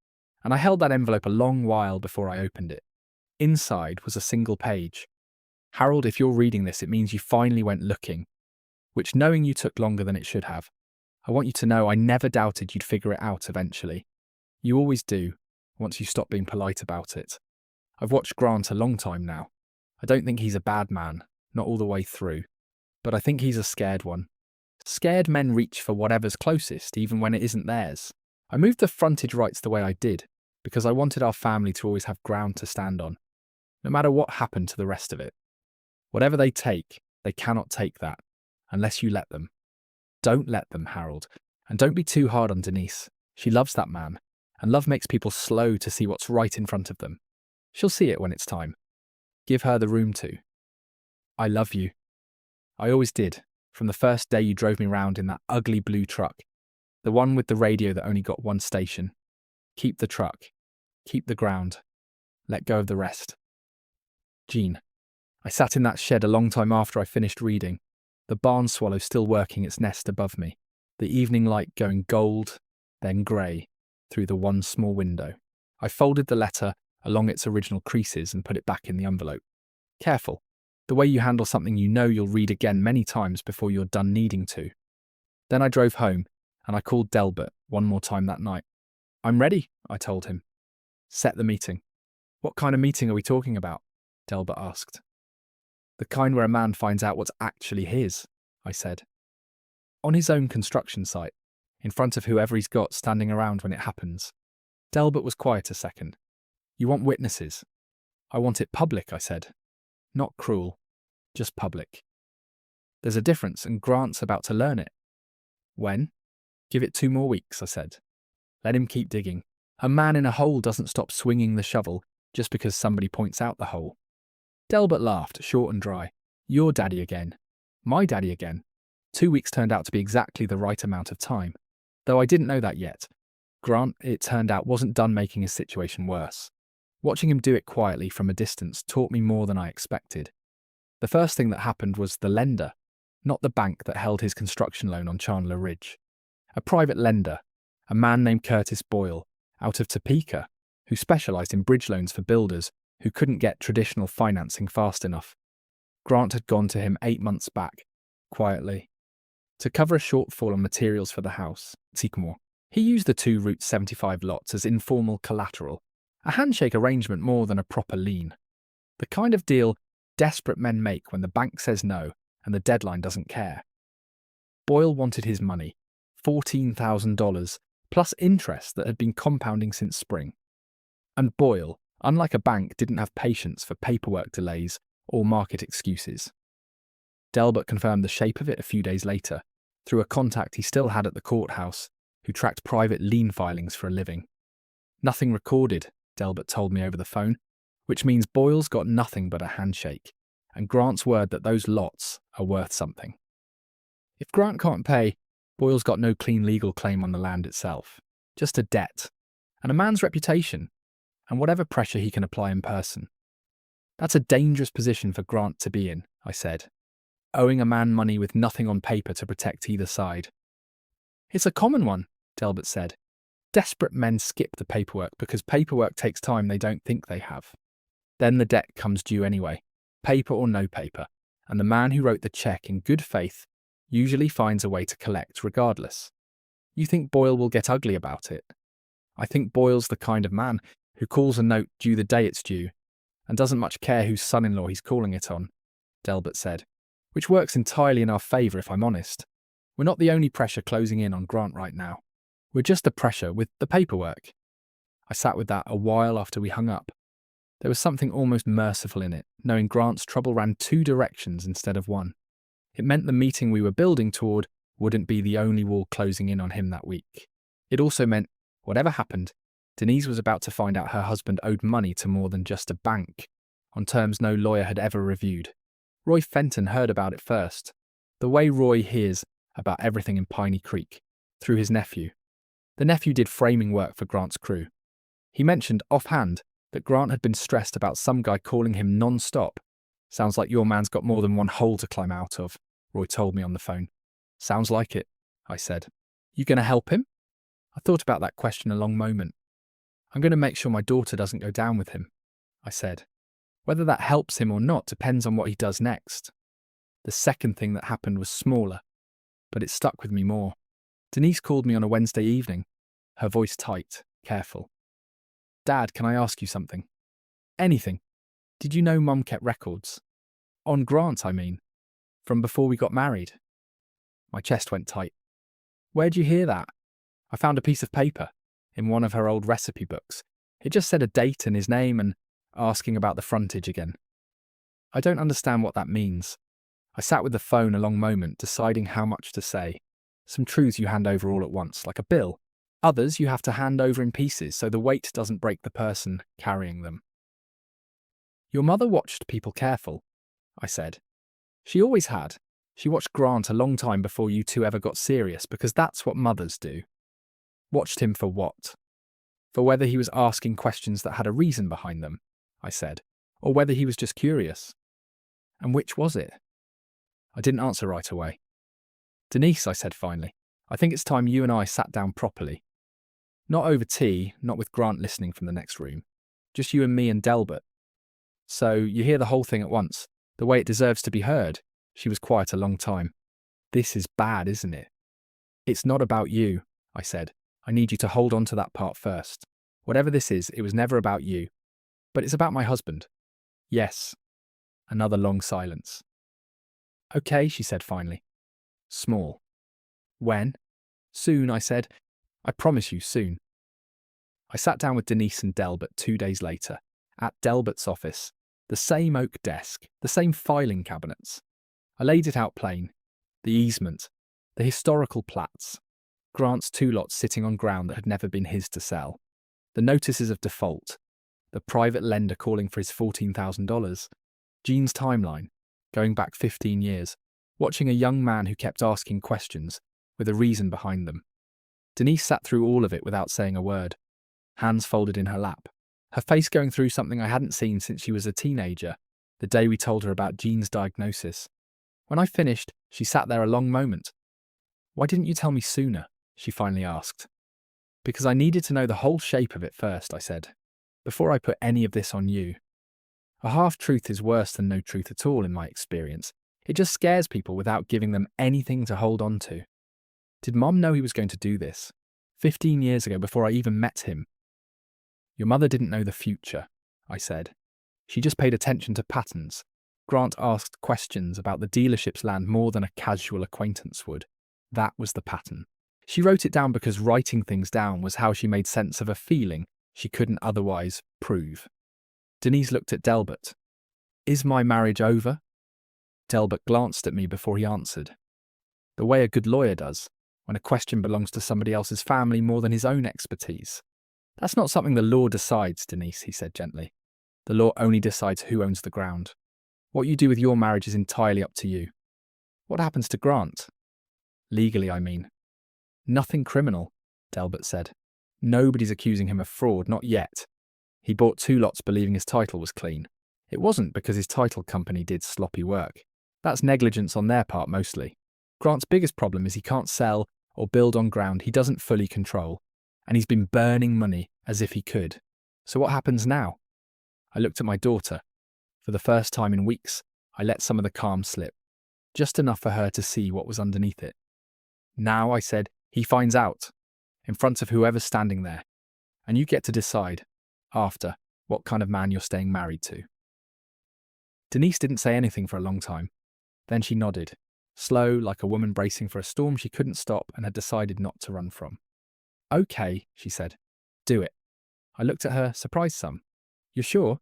S1: and I held that envelope a long while before I opened it. Inside was a single page. Harold, if you're reading this, it means you finally went looking, which knowing you took longer than it should have. I want you to know I never doubted you'd figure it out eventually. You always do, once you stop being polite about it. I've watched Grant a long time now. I don't think he's a bad man, not all the way through. But I think he's a scared one. Scared men reach for whatever's closest, even when it isn't theirs. I moved the frontage rights the way I did, because I wanted our family to always have ground to stand on, no matter what happened to the rest of it. Whatever they take, they cannot take that, unless you let them. Don't let them, Harold. And don't be too hard on Denise. She loves that man, and love makes people slow to see what's right in front of them. She'll see it when it's time. Give her the room to. I love you. I always did, from the first day you drove me round in that ugly blue truck, the one with the radio that only got one station. Keep the truck. Keep the ground. Let go of the rest. Jean. I sat in that shed a long time after I finished reading, the barn swallow still working its nest above me, the evening light going gold, then grey, through the one small window. I folded the letter along its original creases and put it back in the envelope. Careful. The way you handle something you know you'll read again many times before you're done needing to. Then I drove home, and I called Delbert one more time that night. I'm ready, I told him. Set the meeting. What kind of meeting are we talking about? Delbert asked. The kind where a man finds out what's actually his, I said. On his own construction site, in front of whoever he's got standing around when it happens. Delbert was quiet a second. You want witnesses? I want it public, I said. Not cruel, just public. There's a difference, and Grant's about to learn it. When? Give it 2 more weeks, I said. Let him keep digging. A man in a hole doesn't stop swinging the shovel just because somebody points out the hole. Delbert laughed, short and dry. Your daddy again. My daddy again. 2 weeks turned out to be exactly the right amount of time. Though I didn't know that yet. Grant, it turned out, wasn't done making his situation worse. Watching him do it quietly from a distance taught me more than I expected. The first thing that happened was the lender, not the bank that held his construction loan on Chandler Ridge. A private lender, a man named Curtis Boyle, out of Topeka, who specialised in bridge loans for builders who couldn't get traditional financing fast enough. Grant had gone to him 8 months back, quietly, to cover a shortfall on materials for the house, Sycamore. He used the 2 Route 75 lots as informal collateral, a handshake arrangement more than a proper lien. The kind of deal desperate men make when the bank says no and the deadline doesn't care. Boyle wanted his money, $14,000, plus interest that had been compounding since spring. And Boyle, unlike a bank, didn't have patience for paperwork delays or market excuses. Delbert confirmed the shape of it a few days later, through a contact he still had at the courthouse, who tracked private lien filings for a living. Nothing recorded, Delbert told me over the phone, which means Boyle's got nothing but a handshake, and Grant's word that those lots are worth something. If Grant can't pay, Boyle's got no clean legal claim on the land itself, just a debt, and a man's reputation, and whatever pressure he can apply in person. That's a dangerous position for Grant to be in, I said, owing a man money with nothing on paper to protect either side. It's a common one, Delbert said. Desperate men skip the paperwork because paperwork takes time they don't think they have. Then the debt comes due anyway, paper or no paper, and the man who wrote the check in good faith usually finds a way to collect regardless. You think Boyle will get ugly about it? I think Boyle's the kind of man who calls a note due the day it's due and doesn't much care whose son-in-law he's calling it on, Delbert said, which works entirely in our favour if I'm honest. We're not the only pressure closing in on Grant right now. We're just the pressure with the paperwork. I sat with that a while after we hung up. There was something almost merciful in it, knowing Grant's trouble ran 2 directions instead of 1. It meant the meeting we were building toward wouldn't be the only wall closing in on him that week. It also meant, whatever happened, Denise was about to find out her husband owed money to more than just a bank, on terms no lawyer had ever reviewed. Roy Fenton heard about it first, the way Roy hears about everything in Piney Creek, through his nephew. The nephew did framing work for Grant's crew. He mentioned offhand that Grant had been stressed about some guy calling him non-stop. Sounds like your man's got more than one hole to climb out of, Roy told me on the phone. Sounds like it, I said. You going to help him? I thought about that question a long moment. I'm going to make sure my daughter doesn't go down with him, I said. Whether that helps him or not depends on what he does next. The second thing that happened was smaller, but it stuck with me more. Denise called me on a Wednesday evening, her voice tight, careful. Dad, can I ask you something? Anything. Did you know Mum kept records? On Grant, I mean. From before we got married. My chest went tight. Where'd you hear that? I found a piece of paper in one of her old recipe books. It just said a date and his name and asking about the frontage again. I don't understand what that means. I sat with the phone a long moment, deciding how much to say. Some truths you hand over all at once, like a bill. Others you have to hand over in pieces so the weight doesn't break the person carrying them. Your mother watched people careful, I said. She always had. She watched Grant a long time before you two ever got serious, because that's what mothers do. Watched him for what? For whether he was asking questions that had a reason behind them, I said, or whether he was just curious. And which was it? I didn't answer right away. Denise, I said finally, I think it's time you and I sat down properly. Not over tea, not with Grant listening from the next room. Just you and me and Delbert. So you hear the whole thing at once, the way it deserves to be heard. She was quiet a long time. This is bad, isn't it? It's not about you, I said. I need you to hold on to that part first. Whatever this is, it was never about you. But it's about my husband. Yes. Another long silence. Okay, she said finally. Small. When? Soon, I said. I promise you, soon. I sat down with Denise and Delbert 2 days later, at Delbert's office, the same oak desk, the same filing cabinets. I laid it out plain. The easement, the historical plats, Grant's 2 lots sitting on ground that had never been his to sell, the notices of default, the private lender calling for his $14,000, Jean's timeline, going back 15 years, watching a young man who kept asking questions with a reason behind them. Denise sat through all of it without saying a word, hands folded in her lap, her face going through something I hadn't seen since she was a teenager, the day we told her about Jean's diagnosis. When I finished, she sat there a long moment. "Why didn't you tell me sooner?" she finally asked. "Because I needed to know the whole shape of it first," I said, "before I put any of this on you. A half-truth is worse than no truth at all in my experience. It just scares people without giving them anything to hold on to. Did Mom know he was going to do this? 15 years ago, before I even met him." "Your mother didn't know the future," I said. "She just paid attention to patterns. Grant asked questions about the dealership's land more than a casual acquaintance would. That was the pattern. She wrote it down because writing things down was how she made sense of a feeling she couldn't otherwise prove." Denise looked at Delbert. "Is my marriage over?" Delbert glanced at me before he answered. The way a good lawyer does, when a question belongs to somebody else's family more than his own expertise. "That's not something the law decides, Denise," he said gently. "The law only decides who owns the ground. What you do with your marriage is entirely up to you." "What happens to Grant?" "Legally, I mean." "Nothing criminal," Delbert said. "Nobody's accusing him of fraud, not yet. He bought 2 lots believing his title was clean. It wasn't because his title company did sloppy work. That's negligence on their part mostly. Grant's biggest problem is he can't sell or build on ground he doesn't fully control, and he's been burning money as if he could. So what happens now?" I looked at my daughter. For the first time in weeks, I let some of the calm slip, just enough for her to see what was underneath it. "Now," I said, "he finds out, in front of whoever's standing there, and you get to decide, after, what kind of man you're staying married to." Denise didn't say anything for a long time. Then she nodded, slow like a woman bracing for a storm she couldn't stop and had decided not to run from. "Okay," she said. "Do it." I looked at her, surprised some. "You're sure?"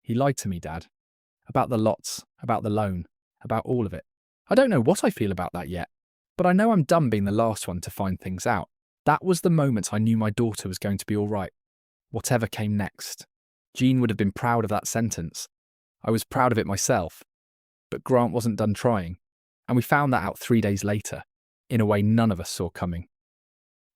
S1: "He lied to me, Dad. About the lots, about the loan, about all of it. I don't know what I feel about that yet, but I know I'm dumb being the last one to find things out. That was the moment I knew my daughter was going to be all right, whatever came next. Jean would have been proud of that sentence. I was proud of it myself. But Grant wasn't done trying, and we found that out 3 days later, in a way none of us saw coming.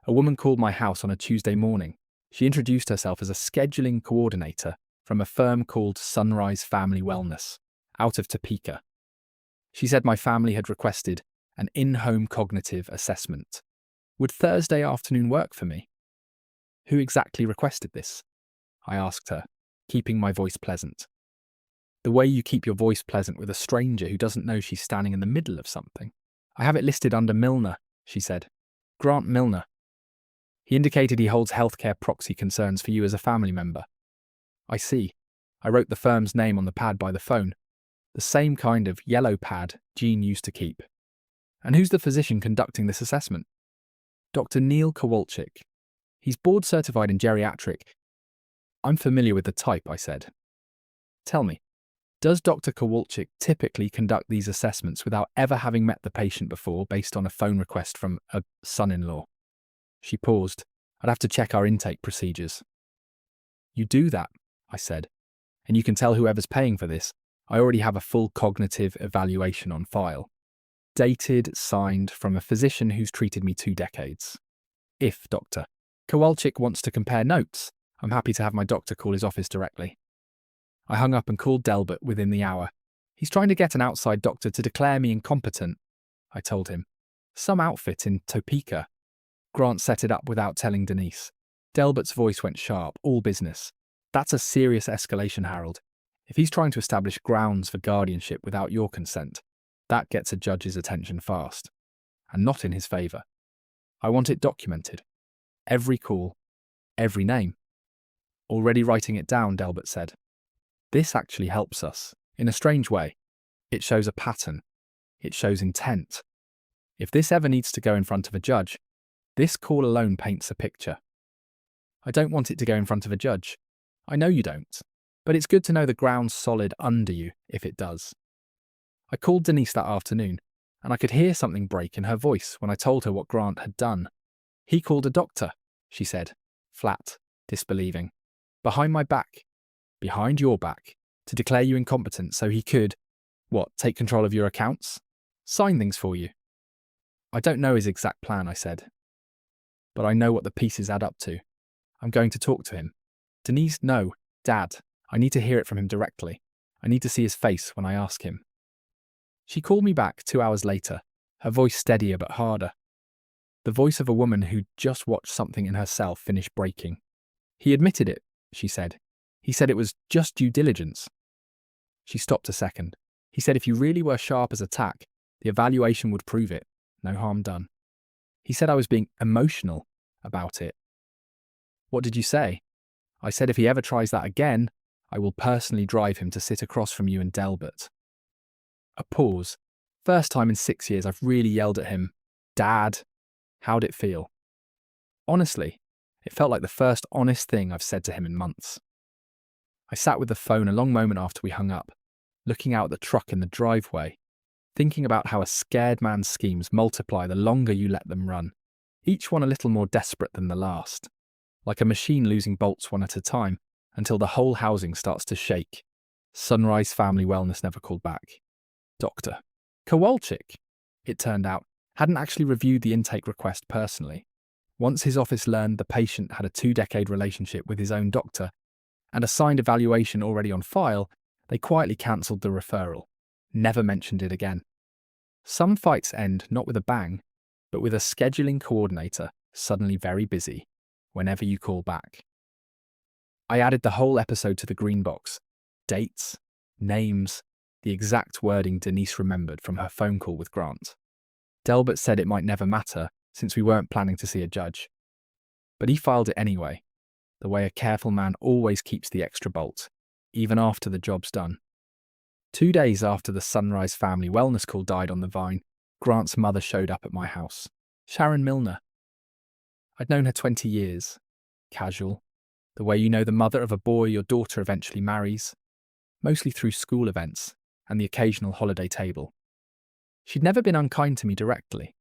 S1: A woman called my house on a Tuesday morning. She introduced herself as a scheduling coordinator from a firm called Sunrise Family Wellness, out of Topeka. She said my family had requested an in-home cognitive assessment. Would Thursday afternoon work for me? "Who exactly requested this?" I asked her, keeping my voice pleasant. The way you keep your voice pleasant with a stranger who doesn't know she's standing in the middle of something. "I have it listed under Milner," she said. "Grant Milner. He indicated he holds healthcare proxy concerns for you as a family member." "I see." I wrote the firm's name on the pad by the phone, the same kind of yellow pad Jean used to keep. "And who's the physician conducting this assessment?" "Dr. Neil Kowalczyk. He's board certified in geriatric." "I'm familiar with the type," I said. "Tell me, does Dr. Kowalczyk typically conduct these assessments without ever having met the patient before based on a phone request from a son-in-law?" She paused. "I'd have to check our intake procedures." "You do that," I said, "and you can tell whoever's paying for this, I already have a full cognitive evaluation on file. Dated, signed from a physician who's treated me 2 decades. If Dr. Kowalczyk wants to compare notes, I'm happy to have my doctor call his office directly." I hung up and called Delbert within the hour. "He's trying to get an outside doctor to declare me incompetent," I told him. "Some outfit in Topeka." Grant set it up without telling Denise. Delbert's voice went sharp, all business. "That's a serious escalation, Harold. If he's trying to establish grounds for guardianship without your consent, that gets a judge's attention fast. And not in his favour. I want it documented. Every call, every name." "Already writing it down," Delbert said. "This actually helps us, in a strange way. It shows a pattern. It shows intent. If this ever needs to go in front of a judge, This call alone paints a picture. I don't want it to go in front of a judge. I know you don't. But it's good to know the ground's solid under you if it does. I called Denise that afternoon, and I could hear something break in her voice when I told her what Grant had done. He called a doctor, she said, flat, disbelieving. Behind my back. Behind your back. To declare you incompetent so he could, take control of your accounts? Sign things for you. I don't know his exact plan, I said. But I know what the pieces add up to. I'm going to talk to him. Denise, no, Dad. I need to hear it from him directly. I need to see his face when I ask him. She called me back 2 hours later, her voice steadier but harder. The voice of a woman who'd just watched something in herself finish breaking. He admitted it, she said. He said it was just due diligence. She stopped a second. He said if you really were sharp as a tack, the evaluation would prove it. No harm done. He said I was being emotional about it. What did you say? I said if he ever tries that again, I will personally drive him to sit across from you and Delbert. A pause. First time in 6 years I've really yelled at him. Dad. How'd it feel? Honestly, it felt like the first honest thing I've said to him in months. I sat with the phone a long moment after we hung up, looking out at the truck in the driveway, thinking about how a scared man's schemes multiply the longer you let them run, each one a little more desperate than the last, like a machine losing bolts one at a time until the whole housing starts to shake. Sunrise Family Wellness never called back. Dr. Kowalczyk, it turned out, hadn't actually reviewed the intake request personally. Once his office learned the patient had a 2-decade relationship with his own doctor and a signed evaluation already on file, they quietly cancelled the referral, never mentioned it again. Some fights end not with a bang, but with a scheduling coordinator suddenly very busy whenever you call back. I added the whole episode to the green box. Dates, names, the exact wording Denise remembered from her phone call with Grant. Delbert said it might never matter since we weren't planning to see a judge. But he filed it anyway, the way a careful man always keeps the extra bolt, even after the job's done. 2 days after the Sunrise Family Wellness call died on the vine, Grant's mother showed up at my house, Sharon Milner. I'd known her 20 years. Casual, the way you know the mother of a boy your daughter eventually marries, mostly through school events and the occasional holiday table. She'd never been unkind to me directly.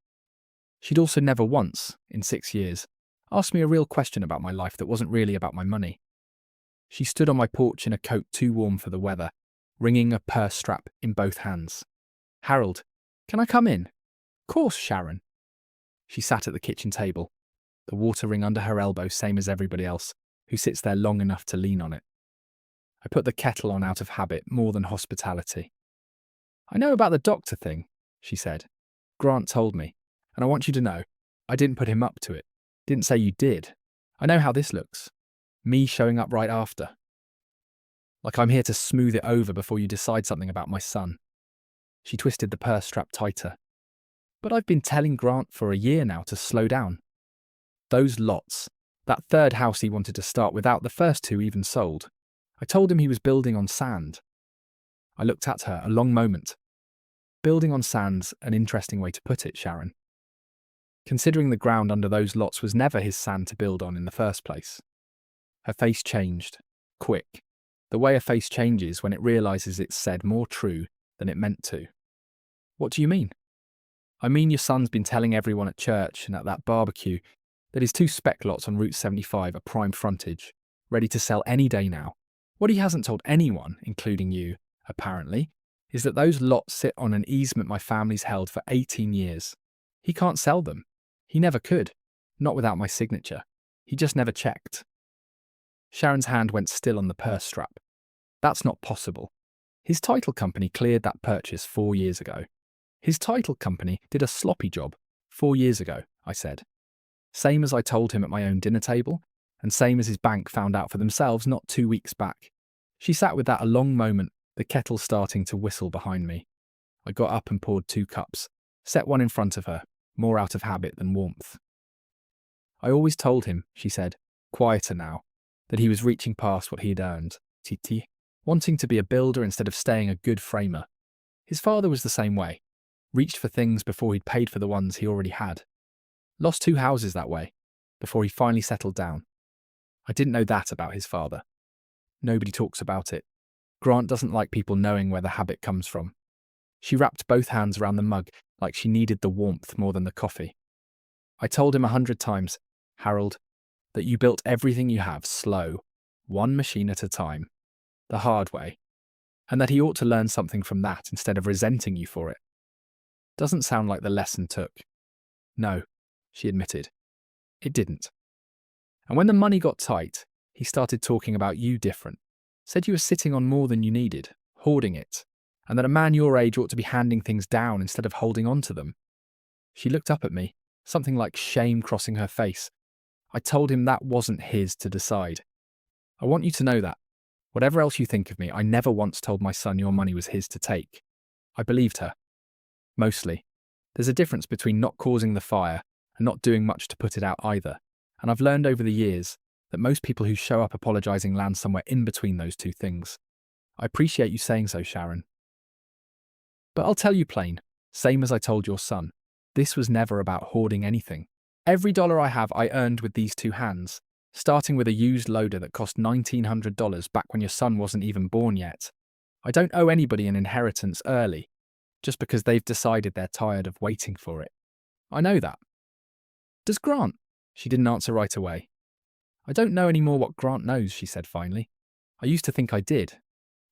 S1: She'd also never once, in 6 years, asked me a real question about my life that wasn't really about my money. She stood on my porch in a coat too warm for the weather, wringing a purse strap in both hands. Harold, can I come in? Course, Sharon. She sat at the kitchen table, the water ring under her elbow same as everybody else, who sits there long enough to lean on it. I put the kettle on out of habit more than hospitality. I know about the doctor thing, she said. Grant told me, and I want you to know, I didn't put him up to it. Didn't say you did. I know how this looks. Me showing up right after. Like I'm here to smooth it over before you decide something about my son. She twisted the purse strap tighter. But I've been telling Grant for a year now to slow down. Those lots, that third house he wanted to start without the first 2 even sold. I told him he was building on sand. I looked at her a long moment. Building on sand's an interesting way to put it, Sharon. Considering the ground under those lots was never his sand to build on in the first place. Her face changed, quick, the way a face changes when it realises it's said more true than it meant to. What do you mean? I mean your son's been telling everyone at church and at that barbecue that his 2 spec lots on Route 75 are prime frontage, ready to sell any day now. What he hasn't told anyone, including you, apparently, is that those lots sit on an easement my family's held for 18 years. He can't sell them. He never could. Not without my signature. He just never checked. Sharon's hand went still on the purse strap. That's not possible. His title company cleared that purchase 4 years ago. His title company did a sloppy job 4 years ago, I said. Same as I told him at my own dinner table, and same as his bank found out for themselves not 2 weeks back. She sat with that a long moment, the kettle starting to whistle behind me. I got up and poured 2 cups, set one in front of her, more out of habit than warmth. I always told him, she said, quieter now, that he was reaching past what he had earned, Titi, wanting to be a builder instead of staying a good framer. His father was the same way, reached for things before he'd paid for the ones he already had. Lost 2 houses that way, before he finally settled down. I didn't know that about his father. Nobody talks about it. Grant doesn't like people knowing where the habit comes from. She wrapped both hands around the mug like she needed the warmth more than the coffee. I told him 100 times, Harold, that you built everything you have slow, one machine at a time, the hard way, and that he ought to learn something from that instead of resenting you for it. Doesn't sound like the lesson took. No, she admitted. It didn't. And when the money got tight, he started talking about you different. Said you were sitting on more than you needed, hoarding it, and that a man your age ought to be handing things down instead of holding on to them. She looked up at me, something like shame crossing her face. I told him that wasn't his to decide. I want you to know that. Whatever else you think of me, I never once told my son your money was his to take. I believed her. Mostly. There's a difference between not causing the fire and not doing much to put it out either, and I've learned over the years that most people who show up apologising land somewhere in between those two things. I appreciate you saying so, Sharon. But I'll tell you plain, same as I told your son, this was never about hoarding anything. Every dollar I have I earned with these two hands, starting with a used loader that cost $1,900 back when your son wasn't even born yet. I don't owe anybody an inheritance early, just because they've decided they're tired of waiting for it. I know that. Does Grant? She didn't answer right away. I don't know any more what Grant knows, she said finally. I used to think I did.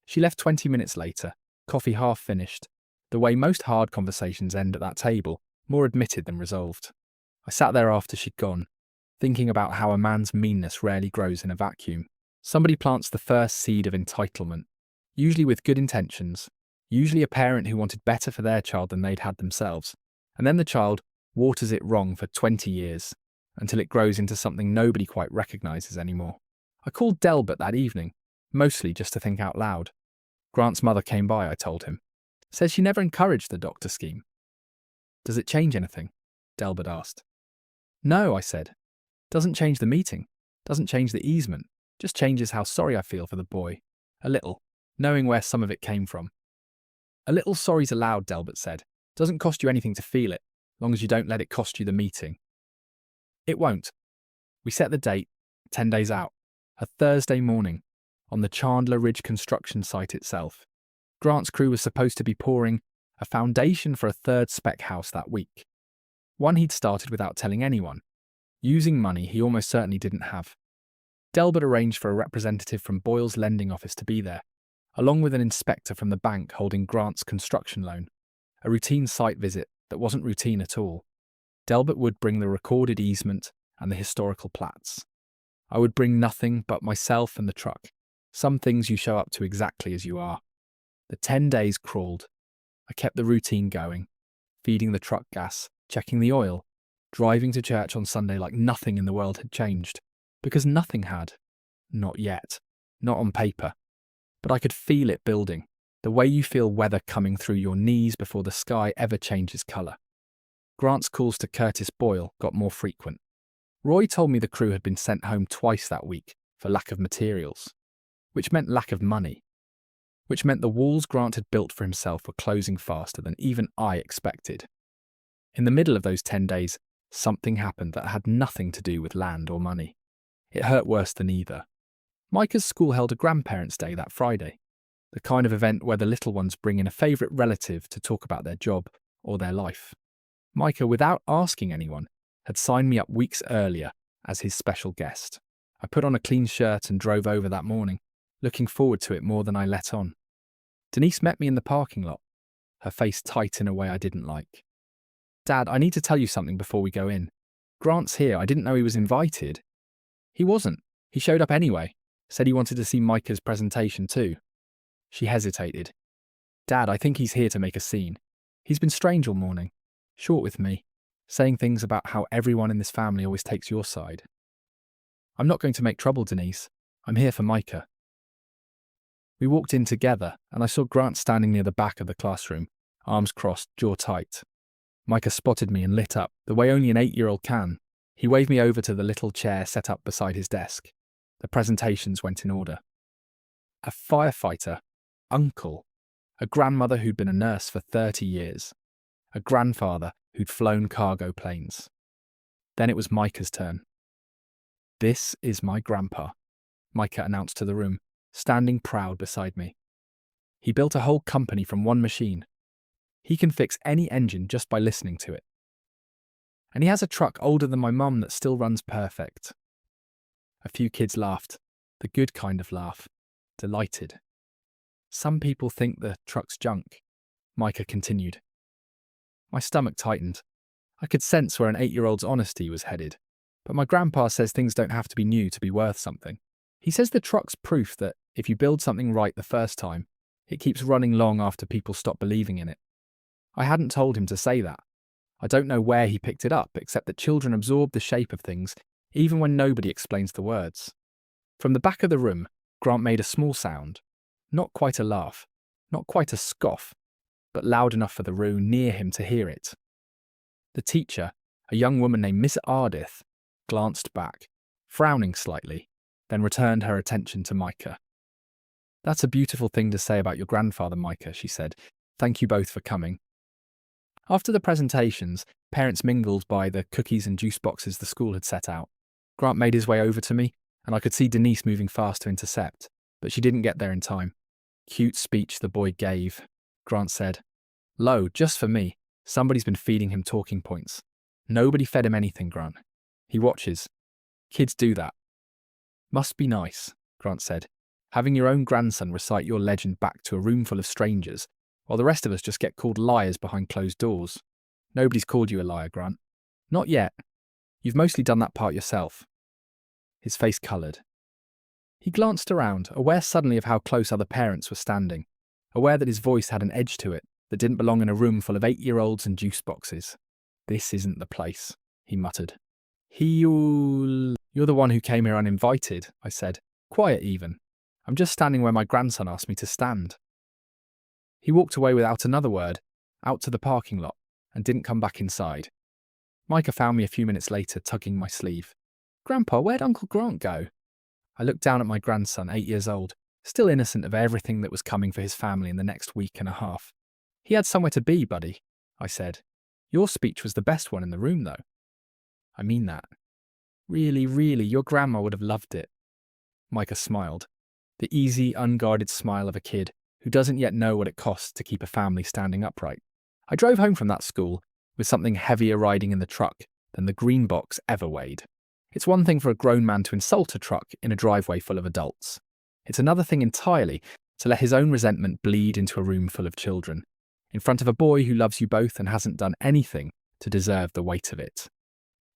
S1: She left 20 minutes later, coffee half finished, the way most hard conversations end at that table, more admitted than resolved. I sat there after she'd gone, thinking about how a man's meanness rarely grows in a vacuum. Somebody plants the first seed of entitlement, usually with good intentions, usually a parent who wanted better for their child than they'd had themselves, and then the child waters it wrong for 20 years, until it grows into something nobody quite recognises anymore. I called Delbert that evening, mostly just to think out loud. Grant's mother came by, I told him. Says she never encouraged the doctor scheme. Does it change anything? Delbert asked. No, I said. Doesn't change the meeting. Doesn't change the easement. Just changes how sorry I feel for the boy. A little, knowing where some of it came from. A little sorry's allowed, Delbert said. Doesn't cost you anything to feel it, long as you don't let it cost you the meeting. It won't. We set the date, 10 days out, a Thursday morning, on the Chandler Ridge construction site itself. Grant's crew was supposed to be pouring a foundation for a third spec house that week. One he'd started without telling anyone, using money he almost certainly didn't have. Delbert arranged for a representative from Boyle's lending office to be there, along with an inspector from the bank holding Grant's construction loan, a routine site visit that wasn't routine at all. Delbert would bring the recorded easement and the historical plats. I would bring nothing but myself and the truck, some things you show up to exactly as you are. The 10 days crawled. I kept the routine going, feeding the truck gas, checking the oil, driving to church on Sunday like nothing in the world had changed, because nothing had. Not yet. Not on paper. But I could feel it building, the way you feel weather coming through your knees before the sky ever changes colour. Grant's calls to Curtis Boyle got more frequent. Roy told me the crew had been sent home twice that week for lack of materials, which meant lack of money, which meant the walls Grant had built for himself were closing faster than even I expected. In the middle of those 10 days, something happened that had nothing to do with land or money. It hurt worse than either. Micah's school held a grandparents' day that Friday, the kind of event where the little ones bring in a favourite relative to talk about their job or their life. Micah, without asking anyone, had signed me up weeks earlier as his special guest. I put on a clean shirt and drove over that morning, looking forward to it more than I let on. Denise met me in the parking lot, her face tight in a way I didn't like. Dad, I need to tell you something before we go in. Grant's here. I didn't know he was invited. He wasn't. He showed up anyway. Said he wanted to see Micah's presentation too. She hesitated. Dad, I think he's here to make a scene. He's been strange all morning. Short with me, saying things about how everyone in this family always takes your side. I'm not going to make trouble, Denise. I'm here for Micah. We walked in together, and I saw Grant standing near the back of the classroom, arms crossed, jaw tight. Micah spotted me and lit up, the way only an 8-year-old can. He waved me over to the little chair set up beside his desk. The presentations went in order. A firefighter, uncle, a grandmother who'd been a nurse for 30 years, a grandfather who'd flown cargo planes. Then it was Micah's turn. "This is my grandpa," Micah announced to the room, standing proud beside me. "He built a whole company from one machine. He can fix any engine just by listening to it. And he has a truck older than my mum that still runs perfect." A few kids laughed, the good kind of laugh, delighted. "Some people think the truck's junk," Micah continued. My stomach tightened. I could sense where an 8-year-old's honesty was headed. But my grandpa says things don't have to be new to be worth something. He says the truck's proof that if you build something right the first time, it keeps running long after people stop believing in it. I hadn't told him to say that. I don't know where he picked it up, except that children absorb the shape of things, even when nobody explains the words. From the back of the room, Grant made a small sound. Not quite a laugh, not quite a scoff, but loud enough for the room near him to hear it. The teacher, a young woman named Miss Ardith, glanced back, frowning slightly, then returned her attention to Micah. "That's a beautiful thing to say about your grandfather, Micah," she said. "Thank you both for coming." After the presentations, parents mingled by the cookies and juice boxes the school had set out. Grant made his way over to me, and I could see Denise moving fast to intercept, but she didn't get there in time. "Cute speech the boy gave," Grant said. "Lo, just for me, somebody's been feeding him talking points. Nobody fed him anything, Grant. He watches. Kids do that." "Must be nice," Grant said, "having your own grandson recite your legend back to a room full of strangers, while the rest of us just get called liars behind closed doors. Nobody's called you a liar, Grant. Not yet. You've mostly done that part yourself." His face coloured. He glanced around, aware suddenly of how close other parents were standing, aware that his voice had an edge to it that didn't belong in a room full of 8-year-olds and juice boxes. "This isn't the place," he muttered. "You're the one who came here uninvited," I said. "Quiet even. I'm just standing where my grandson asked me to stand." He walked away without another word, out to the parking lot, and didn't come back inside. Micah found me a few minutes later, tugging my sleeve. "Grandpa, where'd Uncle Grant go?" I looked down at my grandson, 8 years old, still innocent of everything that was coming for his family in the next week and a half. "He had somewhere to be, buddy," I said. "Your speech was the best one in the room, though." "I mean that. Really, your grandma would have loved it." Micah smiled, the easy, unguarded smile of a kid who doesn't yet know what it costs to keep a family standing upright. I drove home from that school with something heavier riding in the truck than the green box ever weighed. It's one thing for a grown man to insult a truck in a driveway full of adults. It's another thing entirely to let his own resentment bleed into a room full of children, in front of a boy who loves you both and hasn't done anything to deserve the weight of it.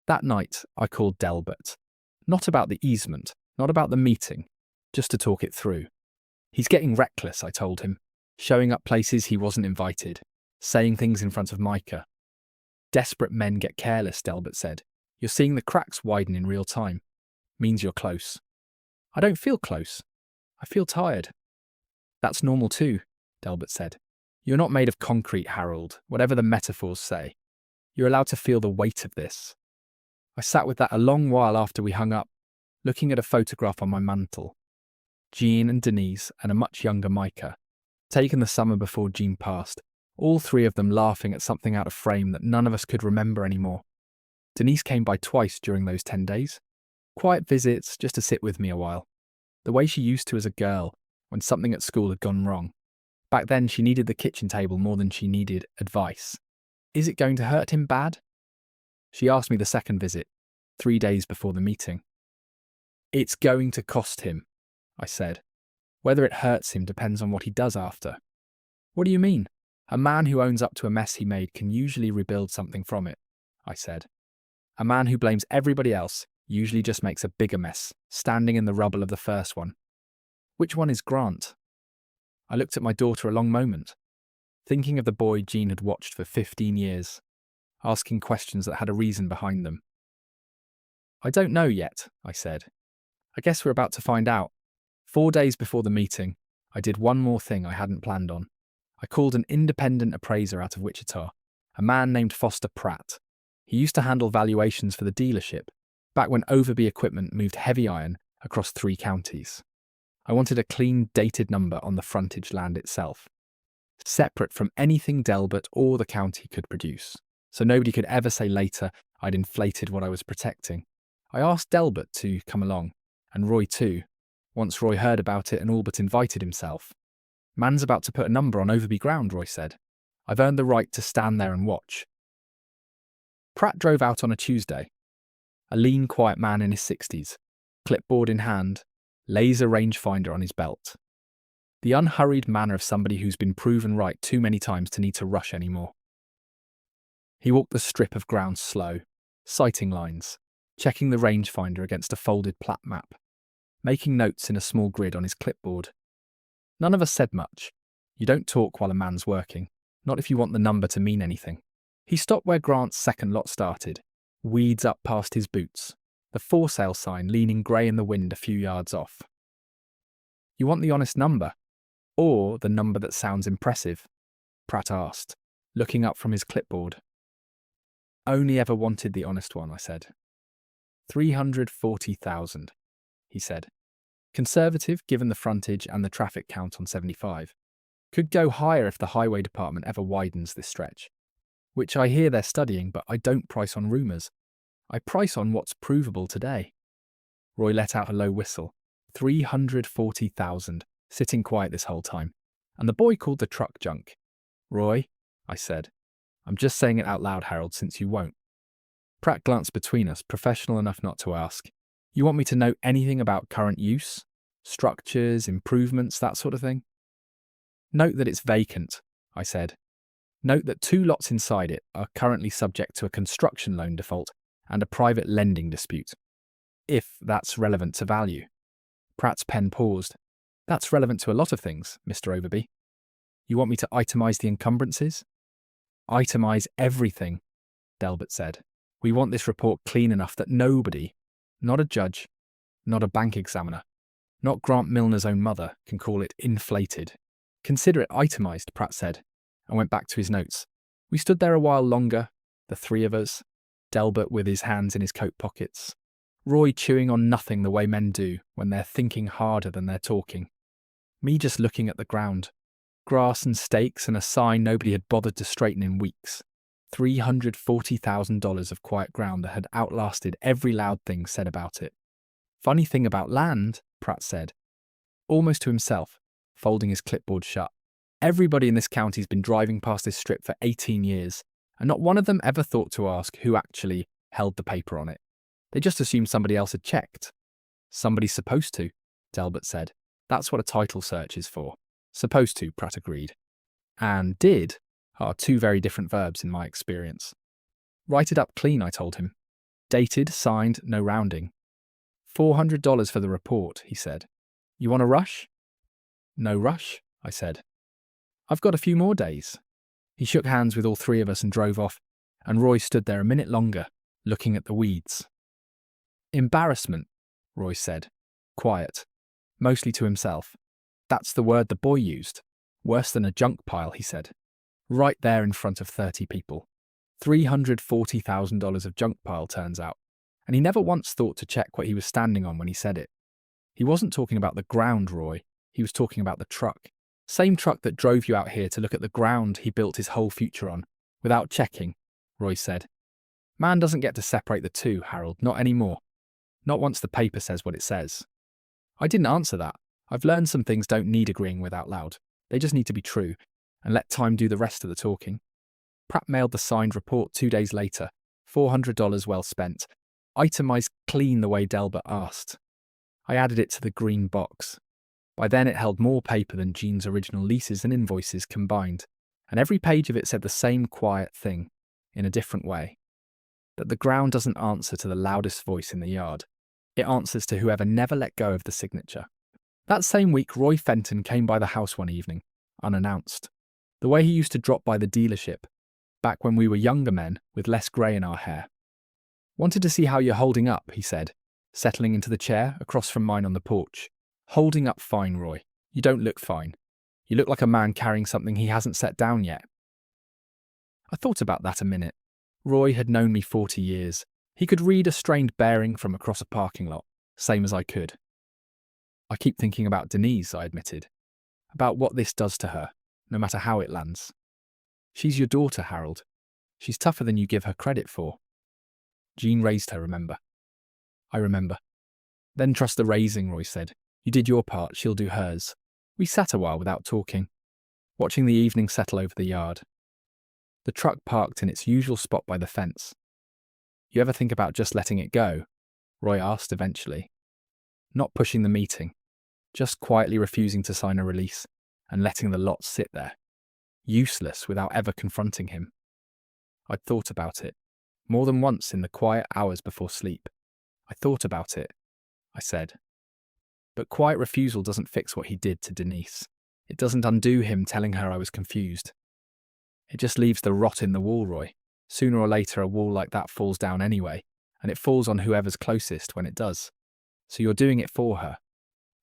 S1: That night, I called Delbert. Not about the easement, not about the meeting, just to talk it through. "He's getting reckless," I told him, showing up places he wasn't invited, saying things in front of Micah. "Desperate men get careless," Delbert said. "You're seeing the cracks widen in real time. Means you're close." "I don't feel close. I feel tired." "That's normal too," Delbert said. "You're not made of concrete, Harold, whatever the metaphors say. You're allowed to feel the weight of this." I sat with that a long while after we hung up, looking at a photograph on my mantel. Jean and Denise and a much younger Micah, taken the summer before Jean passed, all three of them laughing at something out of frame that none of us could remember anymore. Denise came by twice during those 10 days. Quiet visits, just to sit with me a while. The way she used to as a girl, when something at school had gone wrong. Back then, she needed the kitchen table more than she needed advice. "Is it going to hurt him bad?" She asked me the second visit, 3 days before the meeting. "It's going to cost him," I said. "Whether it hurts him depends on what he does after." "What do you mean?" "A man who owns up to a mess he made can usually rebuild something from it," I said. "A man who blames everybody else usually just makes a bigger mess, standing in the rubble of the first one." "Which one is Grant?" I looked at my daughter a long moment, thinking of the boy Jean had watched for 15 years, asking questions that had a reason behind them. "I don't know yet," I said. "I guess we're about to find out." 4 days before the meeting, I did one more thing I hadn't planned on. I called an independent appraiser out of Wichita, a man named Foster Pratt. He used to handle valuations for the dealership, back when Overby Equipment moved heavy iron across 3 counties. I wanted a clean, dated number on the frontage land itself, separate from anything Delbert or the county could produce, so nobody could ever say later, I'd inflated what I was protecting. I asked Delbert to come along, and Roy too, once Roy heard about it and all but invited himself. Man's about to put a number on Overby ground, Roy said. I've earned the right to stand there and watch. Pratt drove out on a Tuesday. A lean, quiet man in his 60s, clipboard in hand, laser rangefinder on his belt. The unhurried manner of somebody who's been proven right too many times to need to rush anymore. He walked the strip of ground slow, sighting lines, checking the rangefinder against a folded plat map, making notes in a small grid on his clipboard. None of us said much. You don't talk while a man's working, not if you want the number to mean anything. He stopped where Grant's second lot started, weeds up past his boots, the for sale sign leaning grey in the wind a few yards off. You want the honest number? Or the number that sounds impressive? Pratt asked, looking up from his clipboard. Only ever wanted the honest one, I said. 340,000, he said. Conservative given the frontage and the traffic count on 75. Could go higher if the highway department ever widens this stretch. Which I hear they're studying, but I don't price on rumours. I price on what's provable today. Roy let out a low whistle. 340,000, sitting quiet this whole time. And the boy called the truck junk. Roy, I said. I'm just saying it out loud, Harold, since you won't. Pratt glanced between us, professional enough not to ask. You want me to know anything about current use? Structures, improvements, that sort of thing? Note that it's vacant, I said. Note that 2 lots inside it are currently subject to a construction loan default and a private lending dispute. If that's relevant to value. Pratt's pen paused. That's relevant to a lot of things, Mr. Overby. You want me to itemise the encumbrances? Itemise everything, Delbert said. We want this report clean enough that nobody, not a judge, not a bank examiner, not Grant Milner's own mother, can call it inflated. Consider it itemised, Pratt said, and went back to his notes. We stood there a while longer, the 3 of us, Delbert with his hands in his coat pockets, Roy chewing on nothing the way men do when they're thinking harder than they're talking. Me just looking at the ground. Grass and stakes and a sign nobody had bothered to straighten in weeks. $340,000 of quiet ground that had outlasted every loud thing said about it. Funny thing about land, Pratt said, almost to himself, folding his clipboard shut. Everybody in this county's been driving past this strip for 18 years, and not one of them ever thought to ask who actually held the paper on it. They just assumed somebody else had checked. Somebody's supposed to, Delbert said. That's what a title search is for. Supposed to, Pratt agreed. And did are 2 very different verbs in my experience. Write it up clean, I told him. Dated, signed, no rounding. $400 for the report, he said. You want a rush? No rush, I said. I've got a few more days. He shook hands with all 3 of us and drove off, and Roy stood there a minute longer, looking at the weeds. Embarrassment, Roy said. Quiet. Mostly to himself. That's the word the boy used. Worse than a junk pile, he said. Right there in front of 30 people. $340,000 of junk pile, turns out. And he never once thought to check what he was standing on when he said it. He wasn't talking about the ground, Roy. He was talking about the truck. Same truck that drove you out here to look at the ground he built his whole future on, without checking, Roy said. Man doesn't get to separate the 2, Harold, not anymore. Not once the paper says what it says. I didn't answer that. I've learned some things don't need agreeing with out loud. They just need to be true, and let time do the rest of the talking. Pratt mailed the signed report 2 days later, $400 well spent, itemised clean the way Delbert asked. I added it to the green box. By then it held more paper than Jean's original leases and invoices combined, and every page of it said the same quiet thing, in a different way. That the ground doesn't answer to the loudest voice in the yard. It answers to whoever never let go of the signature. That same week, Roy Fenton came by the house one evening, unannounced. The way he used to drop by the dealership, back when we were younger men with less grey in our hair. Wanted to see how you're holding up, he said, settling into the chair across from mine on the porch. Holding up fine, Roy. You don't look fine. You look like a man carrying something he hasn't set down yet. I thought about that a minute. Roy had known me 40 years. He could read a strained bearing from across a parking lot, same as I could. I keep thinking about Denise, I admitted. About what this does to her, no matter how it lands. She's your daughter, Harold. She's tougher than you give her credit for. Jean raised her, remember? I remember. Then trust the raising, Roy said. You did your part, she'll do hers. We sat a while without talking, watching the evening settle over the yard. The truck parked in its usual spot by the fence. You ever think about just letting it go? Roy asked eventually. Not pushing the meeting, just quietly refusing to sign a release and letting the lot sit there, useless without ever confronting him. I'd thought about it, more than once in the quiet hours before sleep. I thought about it, I said. But quiet refusal doesn't fix what he did to Denise. It doesn't undo him telling her I was confused. It just leaves the rot in the wall, Roy. Sooner or later a wall like that falls down anyway, and it falls on whoever's closest when it does. So you're doing it for her,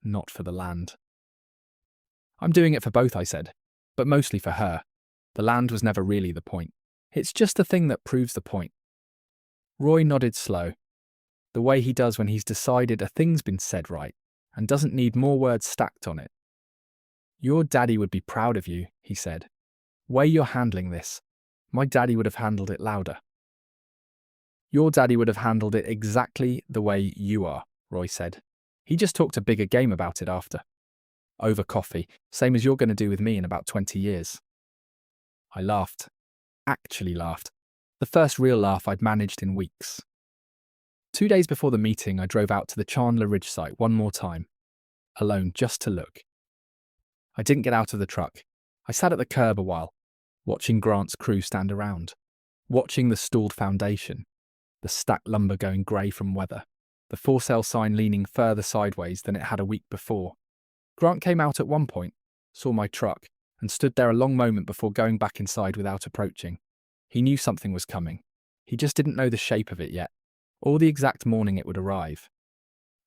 S1: not for the land. I'm doing it for both, I said, but mostly for her. The land was never really the point. It's just the thing that proves the point. Roy nodded slow, the way he does when he's decided a thing's been said right and doesn't need more words stacked on it. Your daddy would be proud of you, he said. Way you're handling this. My daddy would have handled it louder. Your daddy would have handled it exactly the way you are, Roy said. He just talked a bigger game about it after. Over coffee, same as you're going to do with me in about 20 years. I laughed. Actually laughed. The first real laugh I'd managed in weeks. 2 days before the meeting, I drove out to the Chandler Ridge site one more time, alone just to look. I didn't get out of the truck. I sat at the curb a while, watching Grant's crew stand around, watching the stalled foundation, the stacked lumber going grey from weather, the for sale sign leaning further sideways than it had a week before. Grant came out at one point, saw my truck, and stood there a long moment before going back inside without approaching. He knew something was coming. He just didn't know the shape of it yet, or the exact morning it would arrive.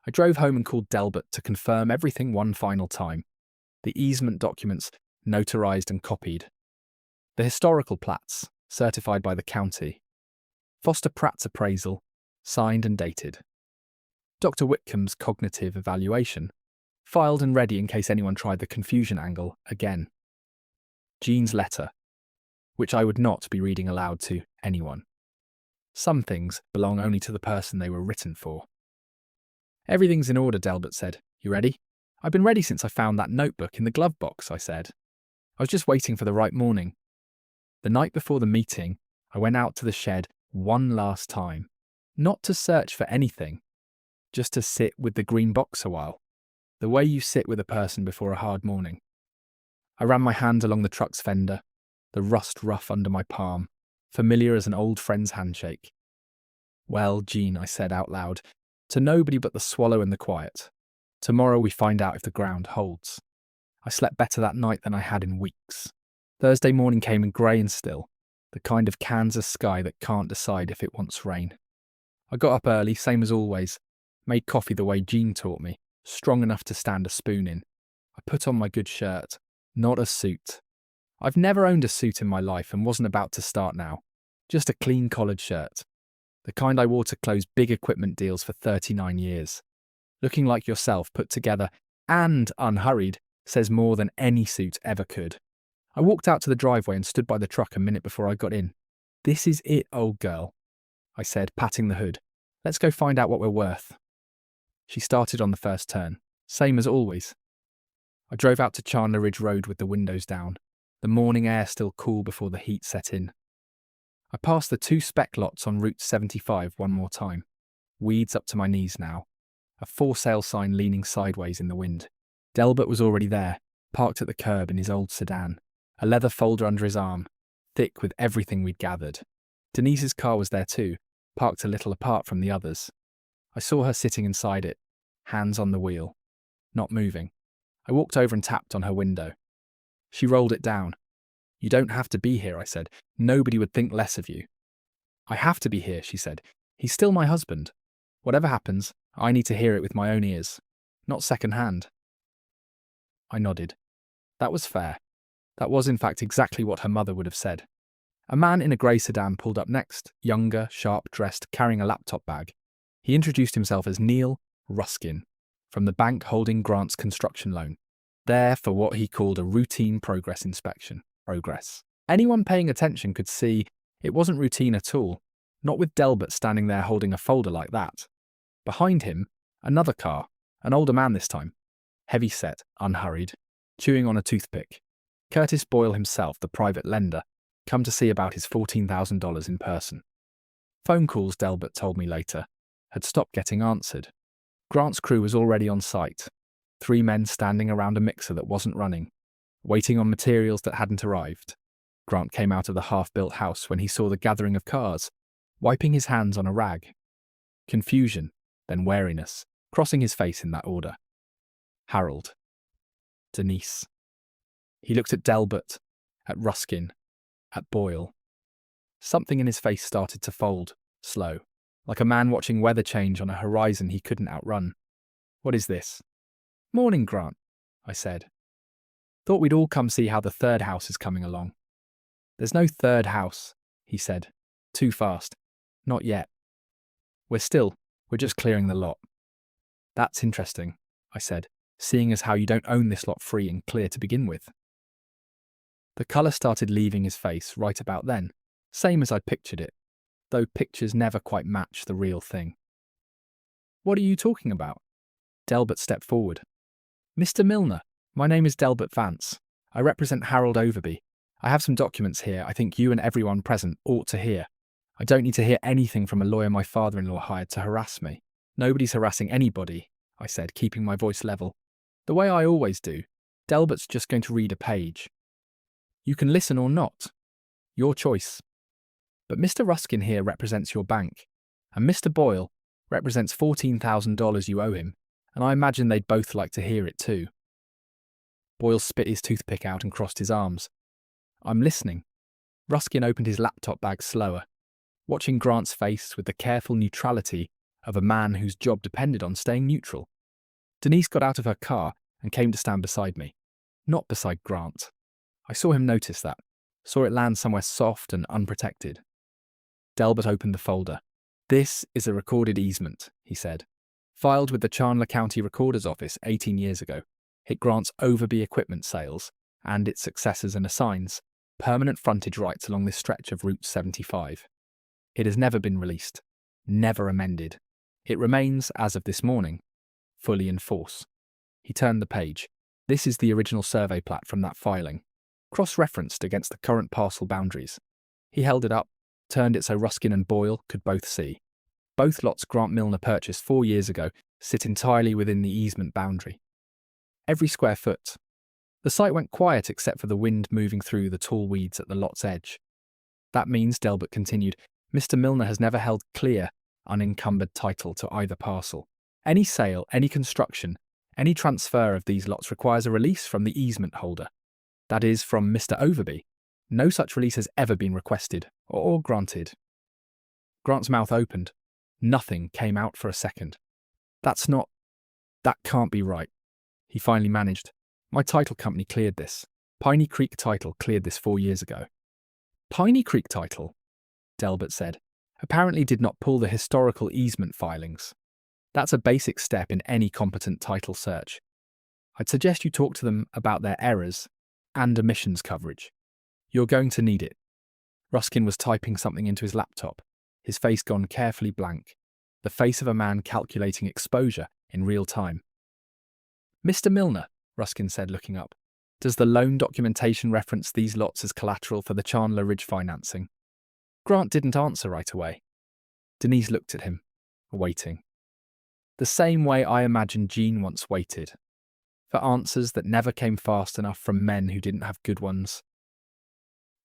S1: I drove home and called Delbert to confirm everything one final time. The easement documents notarized and copied. The historical plats, certified by the county. Foster Pratt's appraisal, signed and dated. Dr. Whitcomb's cognitive evaluation, filed and ready in case anyone tried the confusion angle again. Jean's letter, which I would not be reading aloud to anyone. Some things belong only to the person they were written for. Everything's in order, Delbert said. You ready? I've been ready since I found that notebook in the glove box, I said. I was just waiting for the right morning. The night before the meeting, I went out to the shed one last time, not to search for anything, just to sit with the green box a while, the way you sit with a person before a hard morning. I ran my hand along the truck's fender, the rust rough under my palm, familiar as an old friend's handshake. Well, Jean, I said out loud, to nobody but the swallow and the quiet. Tomorrow we find out if the ground holds. I slept better that night than I had in weeks. Thursday morning came in grey and still, the kind of Kansas sky that can't decide if it wants rain. I got up early, same as always, made coffee the way Jean taught me, strong enough to stand a spoon in. I put on my good shirt, not a suit. I've never owned a suit in my life and wasn't about to start now. Just a clean collared shirt. The kind I wore to close big equipment deals for 39 years. Looking like yourself, put together and unhurried, says more than any suit ever could. I walked out to the driveway and stood by the truck a minute before I got in. This is it, old girl, I said, patting the hood. Let's go find out what we're worth. She started on the first turn, same as always. I drove out to Chandler Ridge Road with the windows down, the morning air still cool before the heat set in. I passed the 2 spec lots on Route 75 one more time. Weeds up to my knees now. A for sale sign leaning sideways in the wind. Delbert was already there, parked at the curb in his old sedan, a leather folder under his arm, thick with everything we'd gathered. Denise's car was there too, parked a little apart from the others. I saw her sitting inside it, hands on the wheel, not moving. I walked over and tapped on her window. She rolled it down. You don't have to be here, I said. Nobody would think less of you. I have to be here, she said. He's still my husband. Whatever happens, I need to hear it with my own ears, not second-hand. I nodded. That was fair. That was in fact exactly what her mother would have said. A man in a grey sedan pulled up next, younger, sharp-dressed, carrying a laptop bag. He introduced himself as Neil Ruskin, from the bank holding Grant's construction loan, there for what he called a routine progress inspection. Progress. Anyone paying attention could see it wasn't routine at all. Not with Delbert standing there holding a folder like that. Behind him, another car, an older man this time, heavy-set, unhurried, chewing on a toothpick. Curtis Boyle himself, the private lender, come to see about his $14,000 in person. Phone calls, Delbert told me later, had stopped getting answered. Grant's crew was already on site, 3 men standing around a mixer that wasn't running, waiting on materials that hadn't arrived. Grant came out of the half-built house when he saw the gathering of cars, wiping his hands on a rag. Confusion, then wariness, crossing his face in that order. Harold. Denise. He looked at Delbert, at Ruskin, at Boyle. Something in his face started to fold, slow, like a man watching weather change on a horizon he couldn't outrun. "What is this?" "Morning, Grant," I said. "Thought we'd all come see how the third house is coming along." "There's no third house," he said. "Too fast. Not yet. We're just clearing the lot." "That's interesting," I said, "seeing as how you don't own this lot free and clear to begin with." The colour started leaving his face right about then, same as I'd pictured it, though pictures never quite match the real thing. "What are you talking about?" Delbert stepped forward. "Mr. Milner, my name is Delbert Vance. I represent Harold Overby. I have some documents here I think you and everyone present ought to hear. I don't need to hear anything from a lawyer my father-in-law hired to harass me." "Nobody's harassing anybody," I said, keeping my voice level. "The way I always do. Delbert's just going to read a page. You can listen or not. Your choice. But Mr. Ruskin here represents your bank, and Mr. Boyle represents $14,000 you owe him, and I imagine they'd both like to hear it too." Boyle spit his toothpick out and crossed his arms. "I'm listening." Ruskin opened his laptop bag slower, watching Grant's face with the careful neutrality of a man whose job depended on staying neutral. Denise got out of her car and came to stand beside me, not beside Grant. I saw him notice that, saw it land somewhere soft and unprotected. Delbert opened the folder. "This is a recorded easement," he said. "Filed with the Chandler County Recorder's Office 18 years ago. It grants Overby equipment sales, and its successors and assigns, permanent frontage rights along this stretch of Route 75. It has never been released, never amended. It remains, as of this morning, fully in force." He turned the page. "This is the original survey plat from that filing, cross-referenced against the current parcel boundaries." He held it up, turned it so Ruskin and Boyle could both see. Both lots Grant Milner purchased 4 years ago sit entirely within the easement boundary. Every square foot. The site went quiet except for the wind moving through the tall weeds at the lot's edge. "That means," Delbert continued, "Mr. Milner has never held clear, unencumbered title to either parcel. Any sale, any construction, any transfer of these lots requires a release from the easement holder. That is, from Mr. Overby. No such release has ever been requested or granted." Grant's mouth opened. Nothing came out for a second. That can't be right," he finally managed. "My title company cleared this. Piney Creek Title cleared this 4 years ago." "Piney Creek Title," Delbert said, "apparently did not pull the historical easement filings. That's a basic step in any competent title search. I'd suggest you talk to them about their errors and omissions coverage. You're going to need it." Ruskin was typing something into his laptop, his face gone carefully blank, the face of a man calculating exposure in real time. "Mr. Milner," Ruskin said, looking up, "does the loan documentation reference these lots as collateral for the Chandler Ridge financing?" Grant didn't answer right away. Denise looked at him, waiting. The same way I imagined Jean once waited, for answers that never came fast enough from men who didn't have good ones.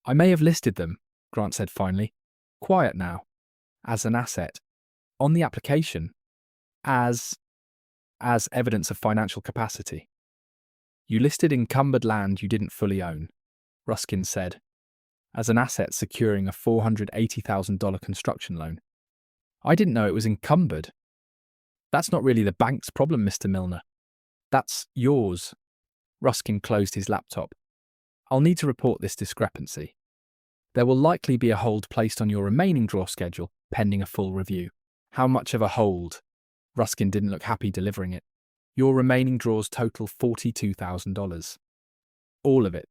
S1: "I may have listed them," Grant said finally, quiet now, "as an asset. On the application, as evidence of financial capacity." "You listed encumbered land you didn't fully own," Ruskin said, "as an asset securing a $480,000 construction loan. I didn't know it was encumbered." "That's not really the bank's problem, Mr. Milner. That's yours." Ruskin closed his laptop. "I'll need to report this discrepancy. There will likely be a hold placed on your remaining draw schedule pending a full review." "How much of a hold?" Ruskin didn't look happy delivering it. "Your remaining draws total $42,000. All of it.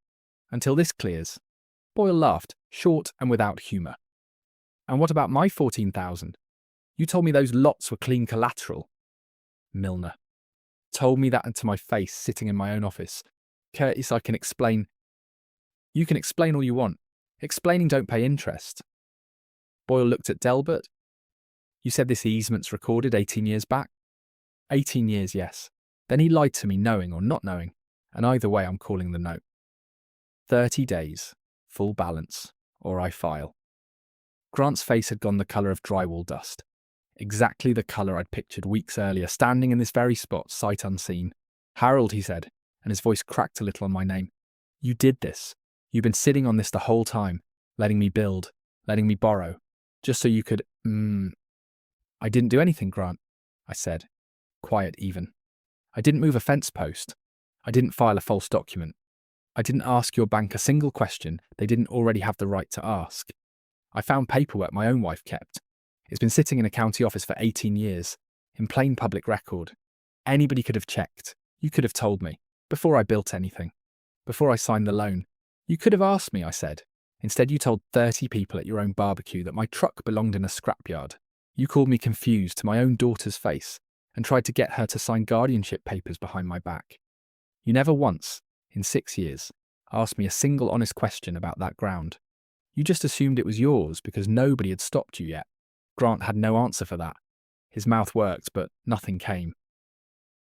S1: Until this clears." Boyle laughed, short and without humour. And what about my 14,000? You told me those lots were clean collateral. Milner told me that to my face, sitting in my own office. Curtis, I can explain. You can explain all you want. Explaining don't pay interest. Boyle looked at Delbert. You said this easement's recorded 18 years back? 18 years, yes. Then he lied to me, knowing or not knowing, and either way I'm calling the note. 30 days, full balance, or I file. Grant's face had gone the colour of drywall dust. Exactly the colour I'd pictured weeks earlier, standing in this very spot, sight unseen. Harold, he said, and his voice cracked a little on my name. You did this. You've been sitting on this the whole time, letting me build, letting me borrow, just so you could, I didn't do anything, Grant, I said, quiet even. I didn't move a fence post. I didn't file a false document. I didn't ask your bank a single question they didn't already have the right to ask. I found paperwork my own wife kept. It's been sitting in a county office for 18 years, in plain public record. Anybody could have checked. You could have told me, before I built anything, before I signed the loan. You could have asked me, I said. Instead, you told 30 people at your own barbecue that my truck belonged in a scrapyard. You called me confused to my own daughter's face and tried to get her to sign guardianship papers behind my back. You never once, in 6 years, asked me a single honest question about that ground. You just assumed it was yours because nobody had stopped you yet. Grant had no answer for that. His mouth worked, but nothing came.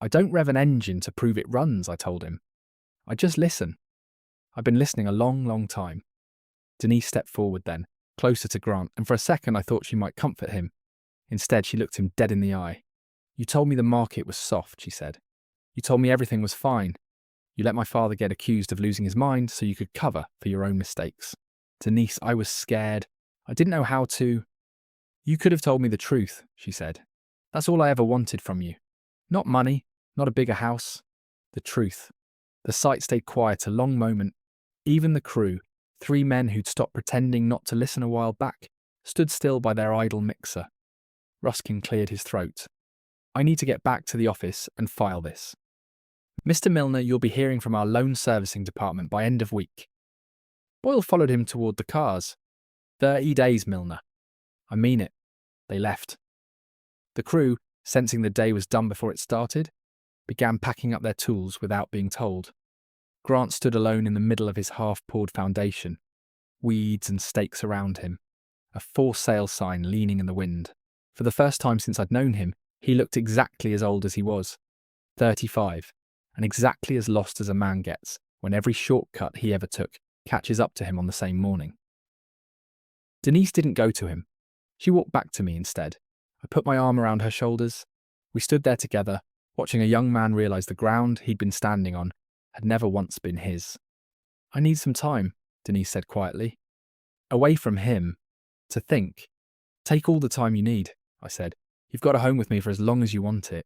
S1: I don't rev an engine to prove it runs, I told him. I just listen. I've been listening a long, long time. Denise stepped forward then, closer to Grant, and for a second I thought she might comfort him. Instead, she looked him dead in the eye. You told me the market was soft, she said. You told me everything was fine. You let my father get accused of losing his mind so you could cover for your own mistakes. Denise, I was scared. I didn't know how to. You could have told me the truth, she said. That's all I ever wanted from you. Not money, not a bigger house. The truth. The site stayed quiet a long moment. Even the crew, 3 men who'd stopped pretending not to listen a while back, stood still by their idle mixer. Ruskin cleared his throat. I need to get back to the office and file this. Mr. Milner, you'll be hearing from our loan servicing department by end of week. Boyle followed him toward the cars. 30 days, Milner. I mean it. They left. The crew, sensing the day was done before it started, began packing up their tools without being told. Grant stood alone in the middle of his half-poured foundation, weeds and stakes around him, a for sale sign leaning in the wind. For the first time since I'd known him, he looked exactly as old as he was, 35, and exactly as lost as a man gets when every shortcut he ever took catches up to him on the same morning. Denise didn't go to him. She walked back to me instead. I put my arm around her shoulders. We stood there together, watching a young man realize the ground he'd been standing on had never once been his. I need some time, Denise said quietly. Away from him. To think. Take all the time you need, I said. You've got a home with me for as long as you want it.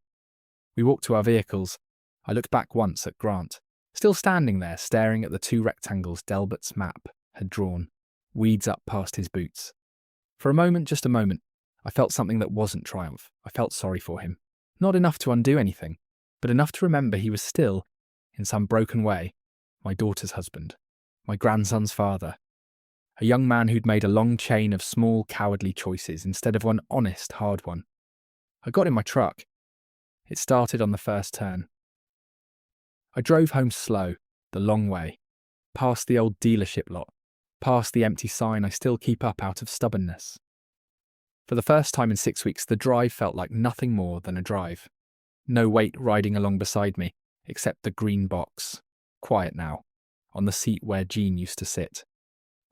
S1: We walked to our vehicles. I looked back once at Grant, still standing there staring at the 2 rectangles Delbert's map had drawn, weeds up past his boots. For a moment, just a moment, I felt something that wasn't triumph. I felt sorry for him. Not enough to undo anything, but enough to remember he was still, in some broken way, my daughter's husband, my grandson's father, a young man who'd made a long chain of small, cowardly choices instead of one honest, hard one. I got in my truck. It started on the first turn. I drove home slow, the long way, past the old dealership lot, past the empty sign I still keep up out of stubbornness. For the first time in 6 weeks, the drive felt like nothing more than a drive. No weight riding along beside me, except the green box, quiet now, on the seat where Jean used to sit.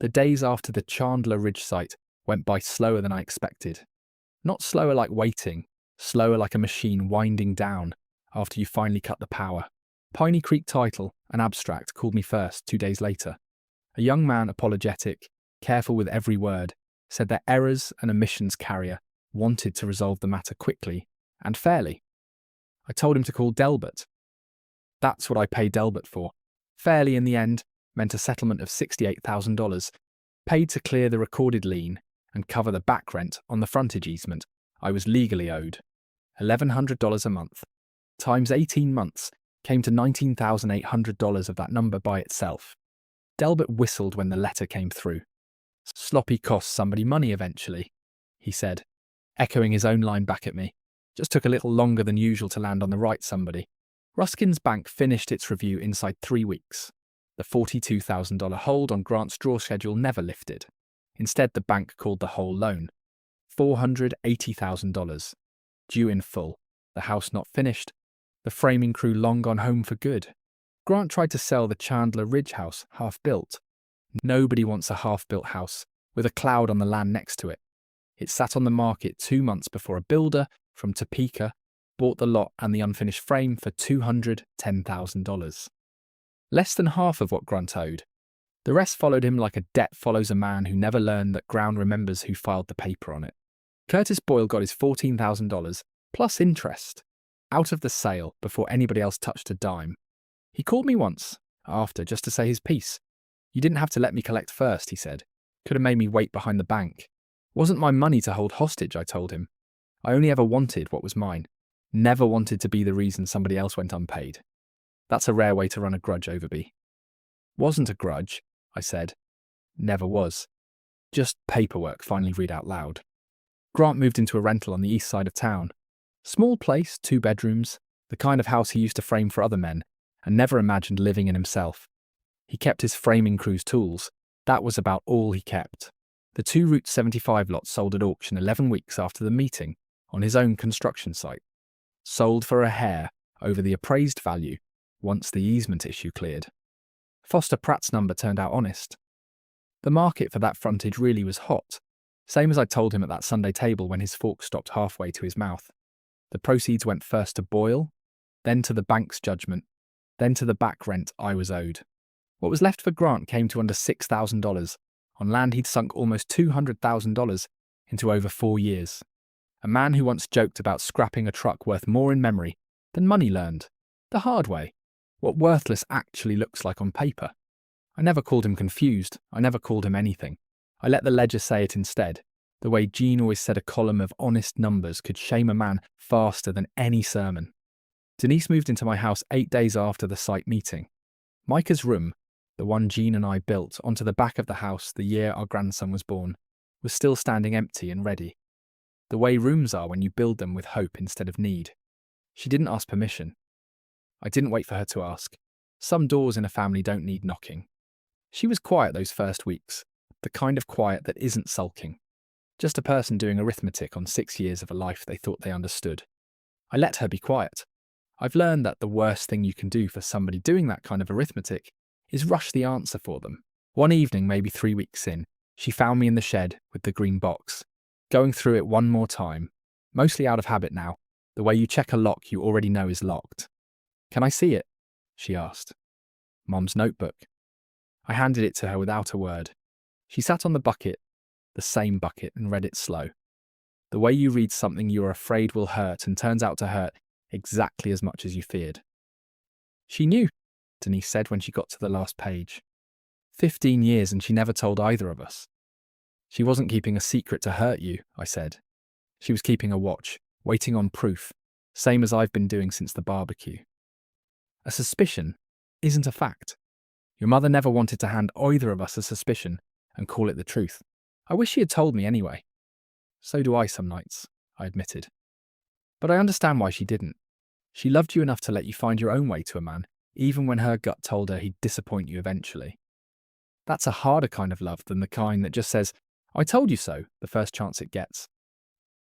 S1: The days after the Chandler Ridge site went by slower than I expected. Not slower like waiting, slower like a machine winding down after you finally cut the power. Piney Creek title, an abstract, called me first 2 days later. A young man, apologetic, careful with every word, said that errors and omissions carrier wanted to resolve the matter quickly and fairly. I told him to call Delbert. That's what I paid Delbert for. Fairly, in the end, meant a settlement of $68,000, paid to clear the recorded lien and cover the back rent on the frontage easement I was legally owed. $1,100 a month, times 18 months, came to $19,800 of that number by itself. Delbert whistled when the letter came through. Sloppy costs somebody money eventually, he said, echoing his own line back at me. Just took a little longer than usual to land on the right somebody. Ruskin's bank finished its review inside 3 weeks. The $42,000 hold on Grant's draw schedule never lifted. Instead, the bank called the whole loan $480,000, due in full, the house not finished, the framing crew long gone home for good. Grant tried to sell the Chandler Ridge house, half-built. Nobody wants a half-built house with a cloud on the land next to it. It sat on the market 2 months before a builder from Topeka bought the lot and the unfinished frame for $210,000. Less than half of what Grant owed. The rest followed him like a debt follows a man who never learned that Ground remembers who filed the paper on it. Curtis Boyle got his $14,000 plus interest out of the sale before anybody else touched a dime. He called me once after just to say his piece. You didn't have to let me collect first, he said. Could have made me wait behind the bank. Wasn't my money to hold hostage, I told him. I only ever wanted what was mine. Never wanted to be the reason somebody else went unpaid. That's a rare way to run a grudge, Overby. Wasn't a grudge, I said. Never was. Just paperwork, finally read out loud. Grant moved into a rental on the east side of town. Small place, 2 bedrooms, the kind of house he used to frame for other men, and never imagined living in himself. He kept his framing crew's tools. That was about all he kept. The 2 Route 75 lots sold at auction 11 weeks after the meeting on his own construction site. Sold for a hair over the appraised value once the easement issue cleared. Foster Pratt's number turned out honest. The market for that frontage really was hot, same as I told him at that Sunday table when his fork stopped halfway to his mouth. The proceeds went first to Boyle, then to the bank's judgment, then to the back rent I was owed. What was left for Grant came to under $6,000 on land he'd sunk almost $200,000 into over 4 years. A man who once joked about scrapping a truck worth more in memory than money learned, the hard way, what worthless actually looks like on paper. I never called him confused, I never called him anything. I let the ledger say it instead, the way Jean always said a column of honest numbers could shame a man faster than any sermon. Denise moved into my house 8 days after the site meeting. Micah's room, the one Jean and I built onto the back of the house the year our grandson was born, was still standing empty and ready. The way rooms are when you build them with hope instead of need. She didn't ask permission. I didn't wait for her to ask. Some doors in a family don't need knocking. She was quiet those first weeks, the kind of quiet that isn't sulking. Just a person doing arithmetic on 6 years of a life they thought they understood. I let her be quiet. I've learned that the worst thing you can do for somebody doing that kind of arithmetic is rush the answer for them. One evening, maybe 3 weeks in, she found me in the shed with the green box, going through it one more time, mostly out of habit now, the way you check a lock you already know is locked. Can I see it? She asked. Mom's notebook. I handed it to her without a word. She sat on the bucket, the same bucket, and read it slow. The way you read something you are afraid will hurt and turns out to hurt exactly as much as you feared. She knew, Denise said when she got to the last page. 15 years and she never told either of us. She wasn't keeping a secret to hurt you, I said. She was keeping a watch, waiting on proof, same as I've been doing since the barbecue. A suspicion isn't a fact. Your mother never wanted to hand either of us a suspicion and call it the truth. I wish she had told me anyway. So do I some nights, I admitted. But I understand why she didn't. She loved you enough to let you find your own way to a man, even when her gut told her he'd disappoint you eventually. That's a harder kind of love than the kind that just says, I told you so, the first chance it gets.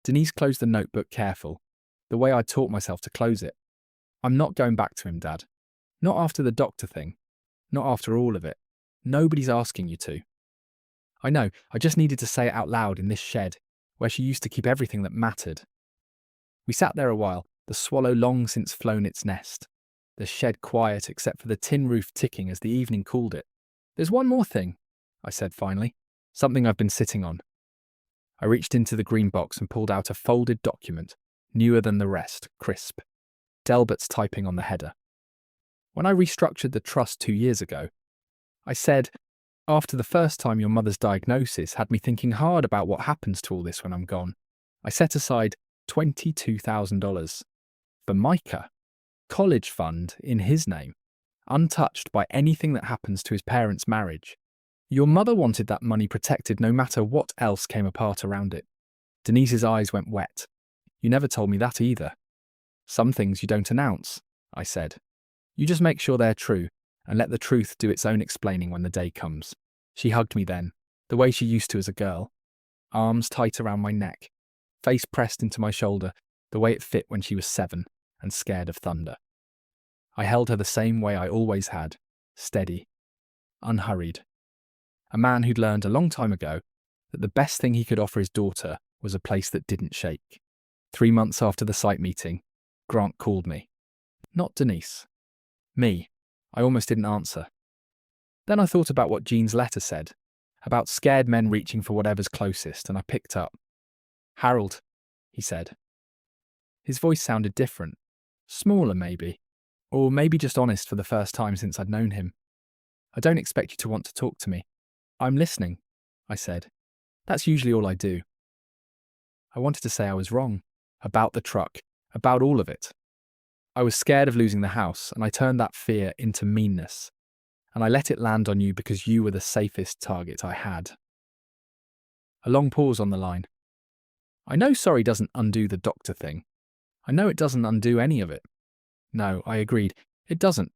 S1: Denise closed the notebook careful, the way I taught myself to close it. I'm not going back to him, Dad. Not after the doctor thing. Not after all of it. Nobody's asking you to. I know, I just needed to say it out loud in this shed, where she used to keep everything that mattered. We sat there a while, the swallow long since flown its nest. The shed quiet except for the tin roof ticking as the evening cooled it. There's one more thing, I said finally. Something I've been sitting on. I reached into the green box and pulled out a folded document, newer than the rest, crisp. Delbert's typing on the header. When I restructured the trust 2 years ago, I said, after the first time your mother's diagnosis had me thinking hard about what happens to all this when I'm gone, I set aside $22,000 for Micah, college fund in his name, untouched by anything that happens to his parents' marriage. Your mother wanted that money protected no matter what else came apart around it. Denise's eyes went wet. You never told me that either. Some things you don't announce, I said. You just make sure they're true and let the truth do its own explaining when the day comes. She hugged me then, the way she used to as a girl. Arms tight around my neck, face pressed into my shoulder, the way it fit when she was 7 and scared of thunder. I held her the same way I always had, steady, unhurried. A man who'd learned a long time ago that the best thing he could offer his daughter was a place that didn't shake. 3 months after the site meeting, Grant called me. Not Denise. Me. I almost didn't answer. Then I thought about what Jean's letter said, about scared men reaching for whatever's closest, and I picked up. Harold, he said. His voice sounded different. Smaller, maybe. Or maybe just honest for the first time since I'd known him. I don't expect you to want to talk to me. I'm listening, I said. That's usually all I do. I wanted to say I was wrong. About the truck. About all of it. I was scared of losing the house, and I turned that fear into meanness. And I let it land on you because you were the safest target I had. A long pause on the line. I know sorry doesn't undo the doctor thing. I know it doesn't undo any of it. No, I agreed. It doesn't.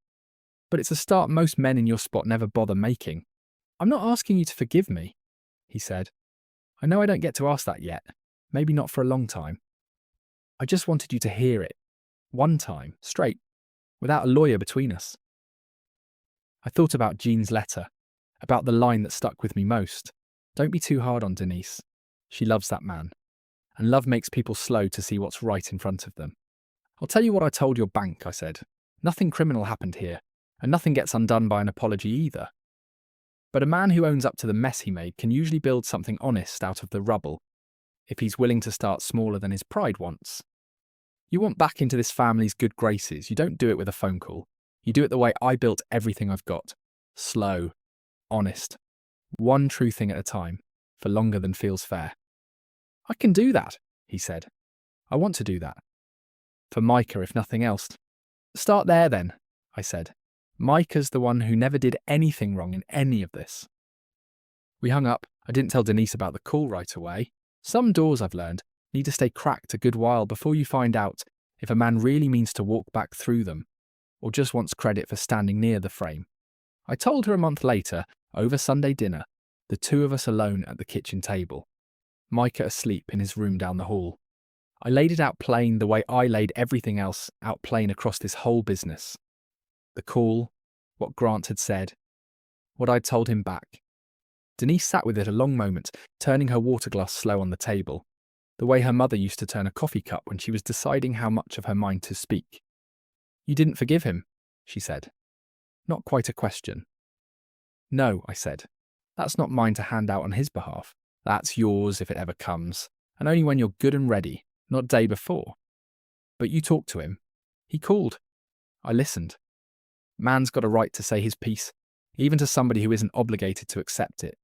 S1: But it's a start most men in your spot never bother making. I'm not asking you to forgive me, he said. I know I don't get to ask that yet. Maybe not for a long time. I just wanted you to hear it. One time, straight, without a lawyer between us. I thought about Jean's letter, about the line that stuck with me most. Don't be too hard on Denise. She loves that man. And love makes people slow to see what's right in front of them. I'll tell you what I told your bank, I said. Nothing criminal happened here, and nothing gets undone by an apology either. But a man who owns up to the mess he made can usually build something honest out of the rubble, if he's willing to start smaller than his pride wants. You want back into this family's good graces, you don't do it with a phone call. You do it the way I built everything I've got. Slow, honest, one true thing at a time, for longer than feels fair. I can do that, he said. I want to do that. For Micah, if nothing else. Start there then, I said. Micah's the one who never did anything wrong in any of this. We hung up. I didn't tell Denise about the call right away. Some doors, I've learned, need to stay cracked a good while before you find out if a man really means to walk back through them, or just wants credit for standing near the frame. I told her a month later, over Sunday dinner, the two of us alone at the kitchen table, Micah asleep in his room down the hall. I laid it out plain the way I laid everything else out plain across this whole business. The call, what Grant had said, what I'd told him back. Denise sat with it a long moment, turning her water glass slow on the table, the way her mother used to turn a coffee cup when she was deciding how much of her mind to speak. You didn't forgive him, she said. Not quite a question. No, I said. That's not mine to hand out on his behalf. That's yours if it ever comes, and only when you're good and ready, not day before. But you talked to him. He called. I listened. Man's got a right to say his piece, even to somebody who isn't obligated to accept it.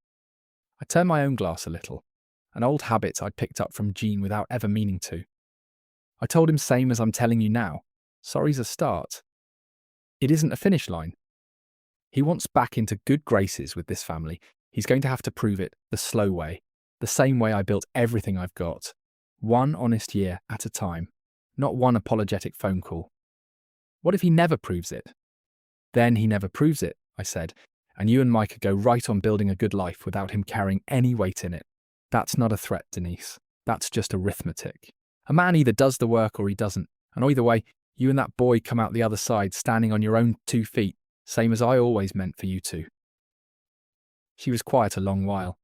S1: I turned my own glass a little, an old habit I'd picked up from Jean without ever meaning to. I told him same as I'm telling you now. Sorry's a start. It isn't a finish line. He wants back into good graces with this family. He's going to have to prove it the slow way, the same way I built everything I've got. One honest year at a time, not one apologetic phone call. What if he never proves it? Then he never proves it, I said, and you and Micah go right on building a good life without him carrying any weight in it. That's not a threat, Denise. That's just arithmetic. A man either does the work or he doesn't, and either way, you and that boy come out the other side standing on your own 2 feet, same as I always meant for you two. She was quiet a long while.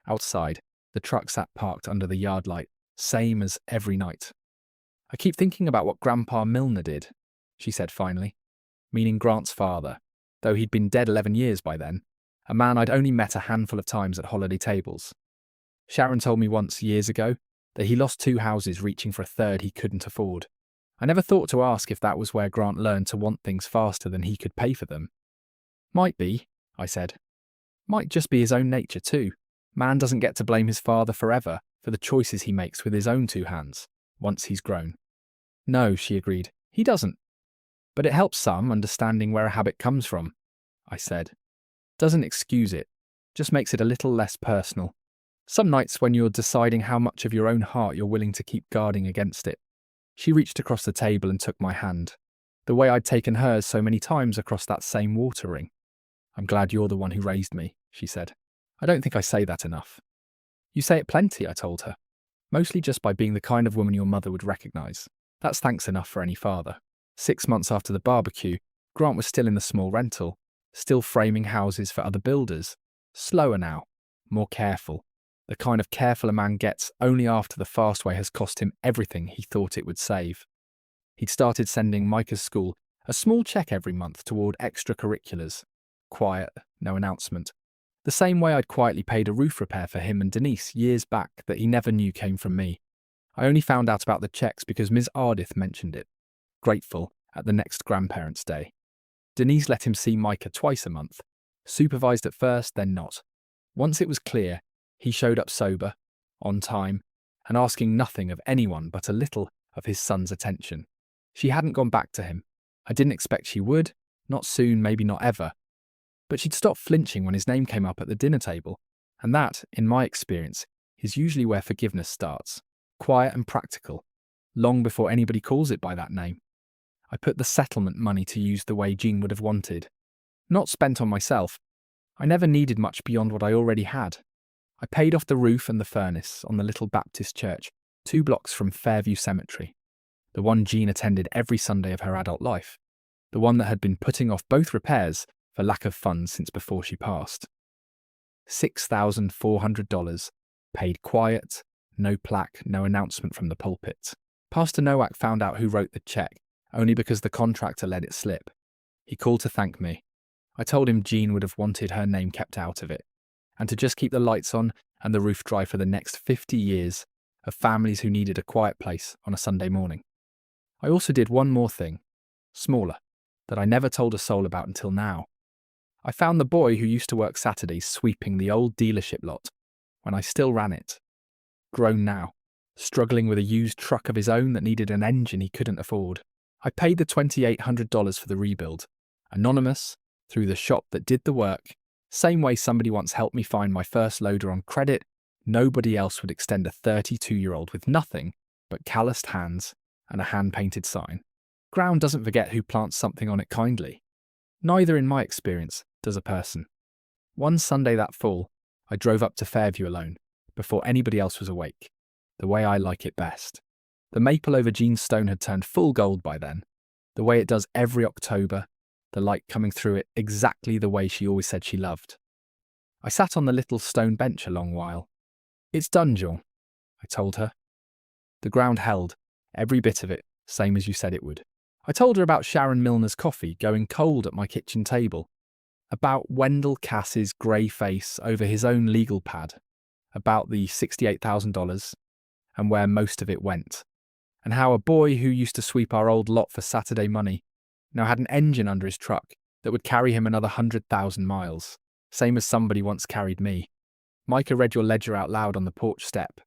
S1: Outside, the truck sat parked under the yard light, same as every night. I keep thinking about what Grandpa Milner did, she said finally, meaning Grant's father, though he'd been dead 11 years by then, a man I'd only met a handful of times at holiday tables. Sharon told me once, years ago, that he lost 2 houses reaching for a third he couldn't afford. I never thought to ask if that was where Grant learned to want things faster than he could pay for them. Might be, I said. Might just be his own nature too. Man doesn't get to blame his father forever for the choices he makes with his own 2 hands, once he's grown. No, she agreed, he doesn't. But it helps some understanding where a habit comes from, I said. Doesn't excuse it. Just makes it a little less personal. Some nights when you're deciding how much of your own heart you're willing to keep guarding against it. She reached across the table and took my hand, the way I'd taken hers so many times across that same water ring. "I'm glad you're the one who raised me," she said. "I don't think I say that enough." "You say it plenty," I told her. "Mostly just by being the kind of woman your mother would recognise. That's thanks enough for any father." 6 months after the barbecue, Grant was still in the small rental, still framing houses for other builders. Slower now, more careful. The kind of careful a man gets only after the Fastway has cost him everything he thought it would save. He'd started sending Micah's school a small check every month toward extracurriculars. Quiet, no announcement. The same way I'd quietly paid a roof repair for him and Denise years back that he never knew came from me. I only found out about the checks because Ms. Ardith mentioned it. Grateful at the next Grandparents' Day. Denise let him see Micah twice a month. Supervised at first, then not. Once it was clear, he showed up sober, on time, and asking nothing of anyone but a little of his son's attention. She hadn't gone back to him. I didn't expect she would, not soon, maybe not ever. But she'd stopped flinching when his name came up at the dinner table, and that, in my experience, is usually where forgiveness starts. Quiet and practical, long before anybody calls it by that name. I put the settlement money to use the way Jean would have wanted. Not spent on myself. I never needed much beyond what I already had. I paid off the roof and the furnace on the little Baptist church, 2 blocks from Fairview Cemetery. The one Jean attended every Sunday of her adult life. The one that had been putting off both repairs for lack of funds since before she passed. $6,400, paid quiet, no plaque, no announcement from the pulpit. Pastor Nowak found out who wrote the check, only because the contractor let it slip. He called to thank me. I told him Jean would have wanted her name kept out of it, and to just keep the lights on and the roof dry for the next 50 years of families who needed a quiet place on a Sunday morning. I also did one more thing, smaller, that I never told a soul about until now. I found the boy who used to work Saturdays sweeping the old dealership lot when I still ran it. Grown now, struggling with a used truck of his own that needed an engine he couldn't afford. I paid the $2,800 for the rebuild, anonymous, through the shop that did the work. Same way somebody once helped me find my first loader on credit, nobody else would extend a 32-year-old with nothing but calloused hands and a hand-painted sign. Ground doesn't forget who plants something on it kindly. Neither, in my experience, does a person. One Sunday that fall, I drove up to Fairview alone, before anybody else was awake, the way I like it best. The maple over Jean's stone had turned full gold by then, the way it does every October, the light coming through it exactly the way she always said she loved. I sat on the little stone bench a long while. "It's done, Jean," I told her. The ground held, every bit of it, same as you said it would. I told her about Sharon Milner's coffee going cold at my kitchen table, about Wendell Cass's grey face over his own legal pad, about the $68,000 and where most of it went, and how a boy who used to sweep our old lot for Saturday money now had an engine under his truck that would carry him another 100,000 miles, same as somebody once carried me. "Micah read your ledger out loud on the porch step,"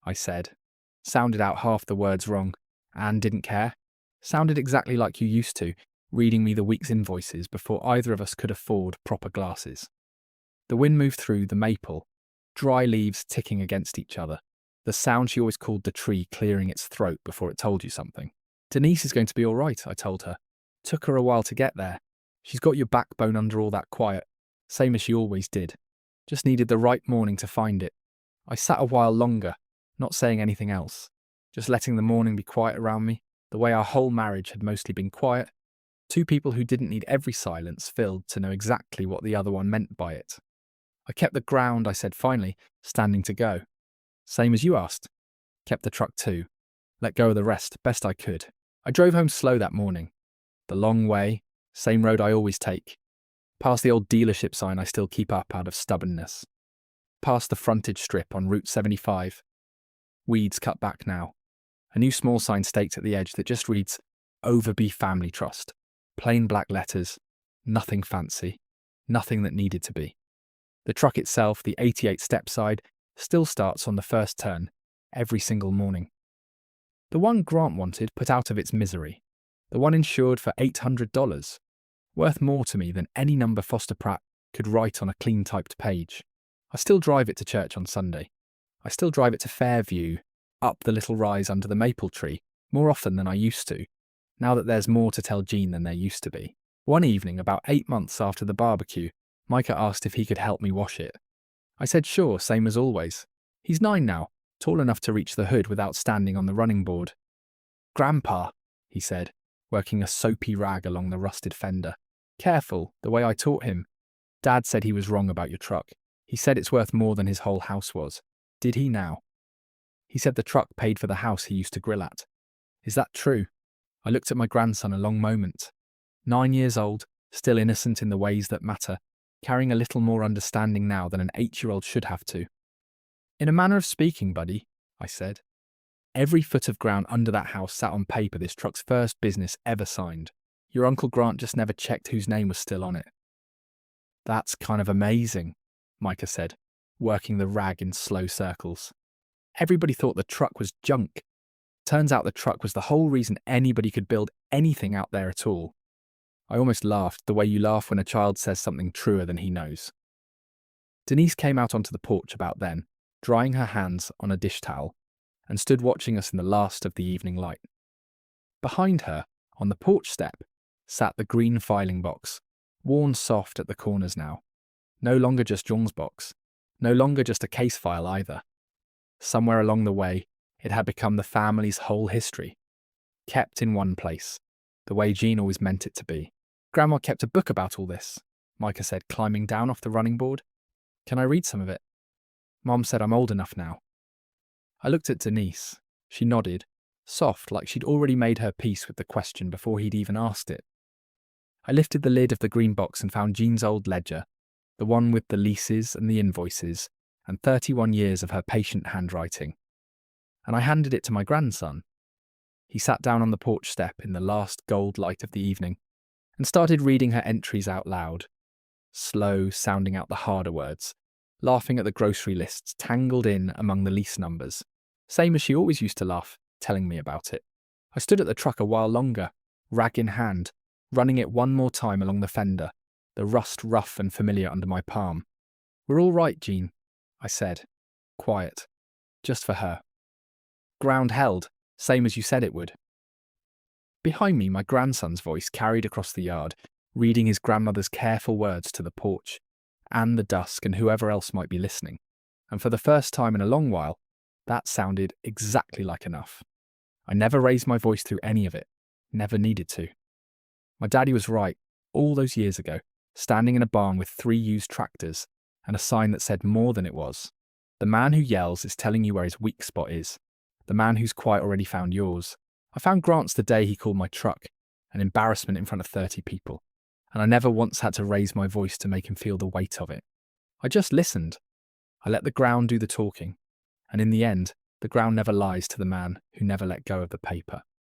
S1: I said. Sounded out half the words wrong, and didn't care. Sounded exactly like you used to, reading me the week's invoices before either of us could afford proper glasses. The wind moved through the maple, dry leaves ticking against each other, the sound she always called the tree clearing its throat before it told you something. "Denise is going to be all right," I told her. "Took her a while to get there. She's got your backbone under all that quiet, same as she always did. Just needed the right morning to find it." I sat a while longer, not saying anything else, just letting the morning be quiet around me, the way our whole marriage had mostly been quiet. 2 people who didn't need every silence filled to know exactly what the other one meant by it. "I kept the ground," I said finally, standing to go. "Same as you asked." "Kept the truck too. Let go of the rest, best I could." I drove home slow that morning. The long way, same road I always take. Past the old dealership sign I still keep up out of stubbornness. Past the frontage strip on Route 75. Weeds cut back now. A new small sign staked at the edge that just reads, "Overby Family Trust." Plain black letters, nothing fancy, nothing that needed to be. The truck itself, the 88 step side, still starts on the first turn, every single morning. The one Grant wanted put out of its misery. The one insured for $800, worth more to me than any number Foster Pratt could write on a clean-typed page. I still drive it to church on Sunday. I still drive it to Fairview, up the little rise under the maple tree, more often than I used to, now that there's more to tell Jean than there used to be. One evening, about 8 months after the barbecue, Micah asked if he could help me wash it. I said sure, same as always. He's 9 now, tall enough to reach the hood without standing on the running board. "Grandpa," he said, working a soapy rag along the rusted fender. "Careful, the way I taught him. Dad said he was wrong about your truck. He said it's worth more than his whole house was. Did he now?" He said the truck paid for the house he used to grill at. Is that true? I looked at my grandson a long moment. 9 years old, still innocent in the ways that matter, carrying a little more understanding now than an 8-year-old should have to. "In a manner of speaking, buddy," I said. "Every foot of ground under that house sat on paper this truck's first business ever signed. Your Uncle Grant just never checked whose name was still on it." "That's kind of amazing," Micah said, working the rag in slow circles. "Everybody thought the truck was junk. Turns out the truck was the whole reason anybody could build anything out there at all." I almost laughed, the way you laugh when a child says something truer than he knows. Denise came out onto the porch about then, drying her hands on a dish towel, and stood watching us in the last of the evening light. Behind her, on the porch step, sat the green filing box, worn soft at the corners now. No longer just John's box, no longer just a case file either. Somewhere along the way, it had become the family's whole history, kept in one place, the way Jean always meant it to be. "Grandma kept a book about all this," Micah said, climbing down off the running board. "Can I read some of it?" "Mom said I'm old enough now." I looked at Denise. She nodded, soft, like she'd already made her peace with the question before he'd even asked it. I lifted the lid of the green box and found Jean's old ledger, the one with the leases and the invoices, and 31 years of her patient handwriting. And I handed it to my grandson. He sat down on the porch step in the last gold light of the evening and started reading her entries out loud, slow, sounding out the harder words, laughing at the grocery lists tangled in among the lease numbers, same as she always used to laugh, telling me about it. I stood at the truck a while longer, rag in hand, running it one more time along the fender, the rust rough and familiar under my palm. "We're all right, Jean," I said, quiet, just for her. "Ground held, same as you said it would." Behind me, my grandson's voice carried across the yard, reading his grandmother's careful words to the porch, and the dusk and whoever else might be listening. And for the first time in a long while, that sounded exactly like enough. I never raised my voice through any of it, never needed to. My daddy was right, all those years ago, standing in a barn with 3 used tractors and a sign that said more than it was. "The man who yells is telling you where his weak spot is. The man who's quite already found yours." I found Grant's the day he called my truck an embarrassment in front of 30 people, and I never once had to raise my voice to make him feel the weight of it. I just listened. I let the ground do the talking, and in the end, the ground never lies to the man who never let go of the paper.